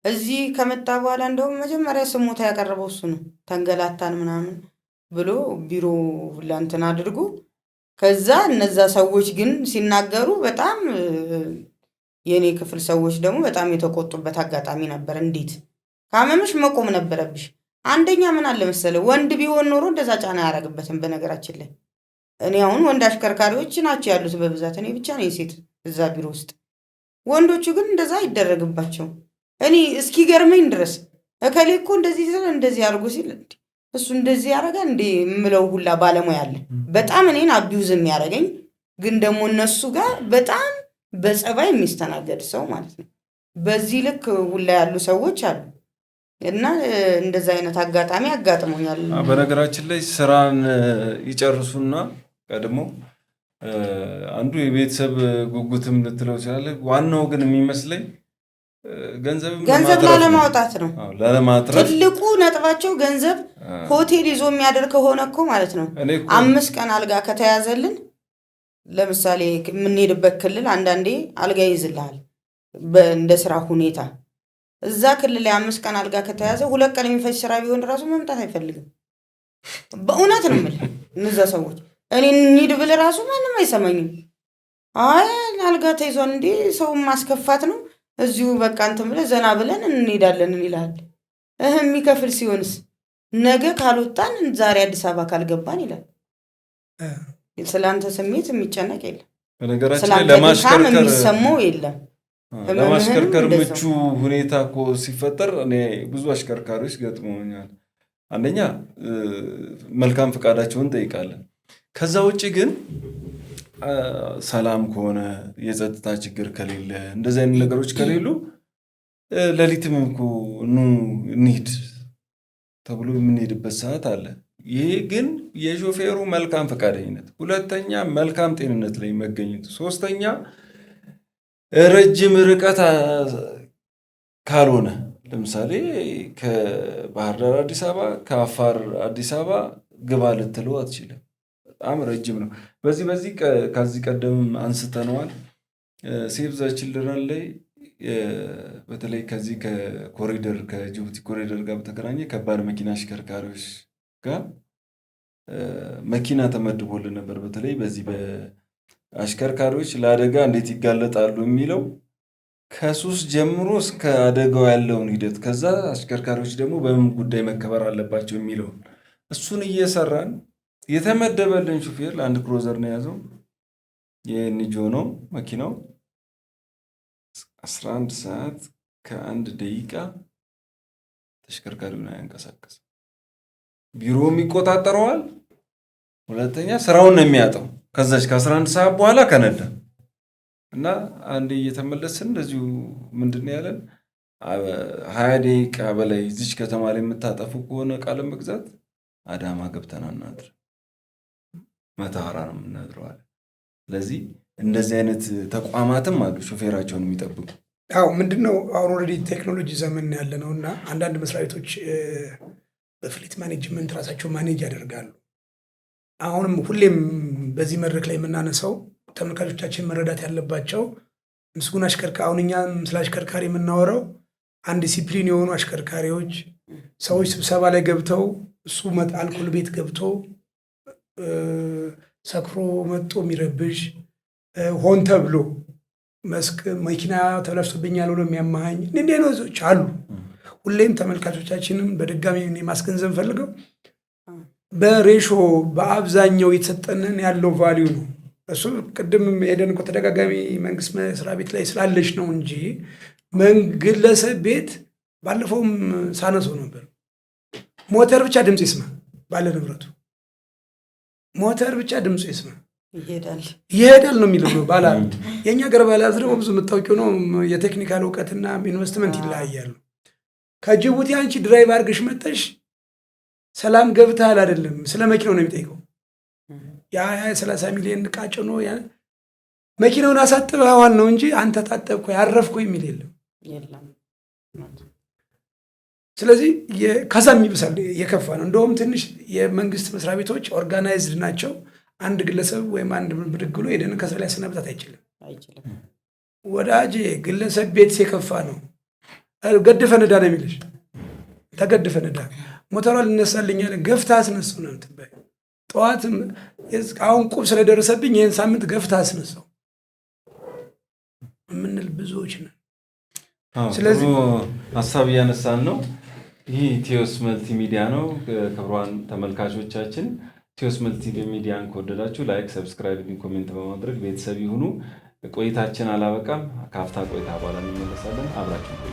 እዚህ ከመጣ በኋላ እንደውም መጀመሪያ ስሞታ ያቀረበው እሱ ነው። ተንገላታን ምናምን ብሎ ቢሮ ሁላ እንትን አድርጎ ከዛ እነዛ ሰዎች ግን ሲናገሩ በጣም የኔ ክፍል ሰዎች ደግሞ በጣም የተቆጡበት አጋጣሚ ነበር። እንዴት ካመመሽ መቆም ነበረብሽ። አንደኛ ምን አለ መሰለ ወንድ ቢሆን ኖሮ እንደዛ ጫና አያደርግበትም። በነገራችን ላይ እኔ አሁን ወንድ አሽከርካሪዎች ናቸው ያሉት በብዛት፣ እኔ ብቻ ነኝ ሴት እዛ ቢሮ ውስጥ። ወንዶቹ ግን እንደዛ አይደረግባቸው። እኔ እስኪገርመኝ ድረስ እከሌ እኮ እንደዚህ ሲል እንደዚህ አድርጎ ሲል እሱ እንደዚህ ያደርጋል እንዴ የምለው ሁላ ባለሙያ አለ። በጣም እኔን አቢዩዝ የሚያደርገኝ ግን ደግሞ እነሱ ጋር በጣም በጸባይ የሚስተናገድ ሰው ማለት ነው። በዚህ ልክ ሁላ ያሉ ሰዎች አሉ እና እንደዛ አይነት አጋጣሚ አጋጥሞኛል። በነገራችን ላይ ስራን ይጨርሱና ቀድሞ አንዱ የቤተሰብ ጉጉትም ልትለው ይችላል። ዋናው ግን የሚመስለኝ ገንዘብ ላለማውጣት ነው። ላለማትረፍ ትልቁ ነጥባቸው ገንዘብ። ሆቴል ይዞ የሚያደርግ ከሆነ እኮ ማለት ነው 5 ቀን አልጋ ከተያዘልን፣ ለምሳሌ የምንሄድበት ክልል አንዳንዴ አልጋ ይይዝልሃል እንደ ስራ ሁኔታ። እዛ ክልል ላይ 5 ቀን አልጋ ከተያዘ 2 ቀን የሚፈጅ ስራ ቢሆን ራሱ መምጣት አይፈልግም። በእውነት ነው የምልህ እነዛ ሰዎች እኔ እንሂድ ብል ራሱ ማንም አይሰማኝም። አይ አልጋ ተይዟል እንዴ ሰው ማስከፋት ነው እዚሁ በቃ እንትን ብለን ዘና ብለን እንሄዳለን ይላል። የሚከፍል ሲሆንስ ነገ ካልወጣን ዛሬ አዲስ አበባ ካልገባን ይላል። ስላንተ ስሜት የሚጨነቅ የለም። በነገራችን ላይ ለማሽከርከር የሚሰማው የለም። ለማሽከርከር ምቹ ሁኔታ እኮ ሲፈጠር እኔ ብዙ አሽከርካሪዎች ገጥመውኛል። አንደኛ መልካም ፈቃዳቸውን ጠይቃለን። ከዛ ውጭ ግን ሰላም ከሆነ የጸጥታ ችግር ከሌለ እንደዚህ አይነት ነገሮች ከሌሉ ሌሊትም እኮ ኑ እንሂድ ተብሎ የምንሄድበት ሰዓት አለ። ይሄ ግን የሾፌሩ መልካም ፈቃደኝነት፣ ሁለተኛ መልካም ጤንነት ላይ መገኘቱ፣ ሶስተኛ ረጅም ርቀት ካልሆነ ለምሳሌ ከባህር ዳር አዲስ አበባ ከአፋር አዲስ አበባ ግባ ልትለው አትችልም። በጣም ረጅም ነው። በዚህ ከዚህ ቀደም አንስተነዋል። ሴቭ ዘ ችልድረን ላይ በተለይ ከዚህ ከኮሪደር ከጅቡቲ ኮሪደር ጋር በተገናኘ ከባድ መኪና አሽከርካሪዎች ጋር መኪና ተመድቦልን ነበር። በተለይ በዚህ በአሽከርካሪዎች ለአደጋ እንዴት ይጋለጣሉ የሚለው ከሱስ ጀምሮ እስከ አደጋው ያለውን ሂደት፣ ከዛ አሽከርካሪዎች ደግሞ በምን ጉዳይ መከበር አለባቸው የሚለው እሱን እየሰራን የተመደበልን ሹፌር ለአንድ ክሮዘር ነው የያዘው። የኒጆ ነው መኪናው። 11 ሰዓት ከ1 ደቂቃ ተሽከርካሪውን አያንቀሳቀስም። ቢሮውም ይቆጣጠረዋል። ሁለተኛ ስራውን ነው የሚያጠው። ከዛች ከ11 ሰዓት በኋላ ከነዳ እና አንዴ እየተመለስን እንደዚሁ ምንድን ያለን 20 ደቂቃ በላይ እዚች ከተማ ላይ የምታጠፉ ከሆነ ቃል መግዛት አዳማ ገብተን አናድር፣ መተሃራ ነው የምናድረዋል። ስለዚህ እንደዚህ አይነት ተቋማትም አሉ ሾፌራቸውን የሚጠብቁ። አዎ ምንድነው አሁን ኦልሬዲ ቴክኖሎጂ ዘመን ያለ ነው እና አንዳንድ መስሪያ ቤቶች በፍሊት ማኔጅመንት ራሳቸው ማኔጅ ያደርጋሉ። አሁንም ሁሌም በዚህ መድረክ ላይ የምናነሳው ተመልካቾቻችን መረዳት ያለባቸው ምስጉን አሽከርካሪ፣ አሁን እኛም ስለ አሽከርካሪ የምናወራው አንድ ዲሲፕሊን የሆኑ አሽከርካሪዎች ሰዎች ስብሰባ ላይ ገብተው እሱ አልኮል ቤት ገብቶ ሰክሮ መጥቶ የሚረብሽ ሆን ተብሎ መስክ መኪና ተበላሽቶብኛል ብሎ የሚያማኝ እንዲህ አይነቶች አሉ። ሁሌም ተመልካቾቻችንም በድጋሚ ማስገንዘብ ፈልገው በሬሾ በአብዛኛው የተሰጠንን ያለው ቫሊዩ ነው። እሱ ቅድም ሄደን እኮ ተደጋጋሚ መንግስት መስሪያ ቤት ላይ ስላለች ነው እንጂ ግለሰብ ቤት ባለፈውም ሳነሰው ነበር። ሞተር ብቻ ድምፅ ይስማ ባለ ንብረቱ ሞተር ብቻ ድምፁ ይስማ ይሄዳል ነው የሚለው ባለ ሀብት። የእኛ ገር ባለ ሀብት ደግሞ ብዙ የምታውቂው ነው የቴክኒካል እውቀትና ኢንቨስትመንት ይለያያሉ። ከጅቡቲ አንቺ ድራይቭ አድርገሽ መጠሽ ሰላም ገብተሃል አይደለም ስለ መኪናው ነው የሚጠይቀው። የ30 ሚሊዮን ዕቃ ጭኖ መኪናውን አሳጥበዋል ነው እንጂ አንተ ታጠብኩ ያረፍኩ የሚል የለም። ስለዚህ ከዛም ይብሳል፣ የከፋ ነው። እንደውም ትንሽ የመንግስት መስሪያ ቤቶች ኦርጋናይዝድ ናቸው። አንድ ግለሰብ ወይም አንድ ብድግ ብሎ ሄደን ከስራ ላይ ያሰናብታት አይችልም። ወዳጄ ግለሰብ ቤት የከፋ ነው። ገድፈ ንዳ ነው የሚልሽ። ተገድፈ ንዳ ሞተሯ ልነሳልኛል ገፍታ አስነሳው ነው የምትባይ። ጠዋትም አሁን ቁብ ስለደረሰብኝ ይህን ሳምንት ገፍታ አስነሳው የምንል ብዙዎች ነን። ስለዚህ ሀሳብ እያነሳን ነው። ይህ ኢትዮስ መልቲ ሚዲያ ነው። ክቡራን ተመልካቾቻችን ኢትዮስ መልቲ ሚዲያን ከወደዳችሁ ላይክ፣ ሰብስክራይብ፣ ኮሜንት በማድረግ ቤተሰብ ይሁኑ። ቆይታችን አላበቃም። ካፍታ ቆይታ በኋላ እንመለሳለን። አብራችን ቆዩ።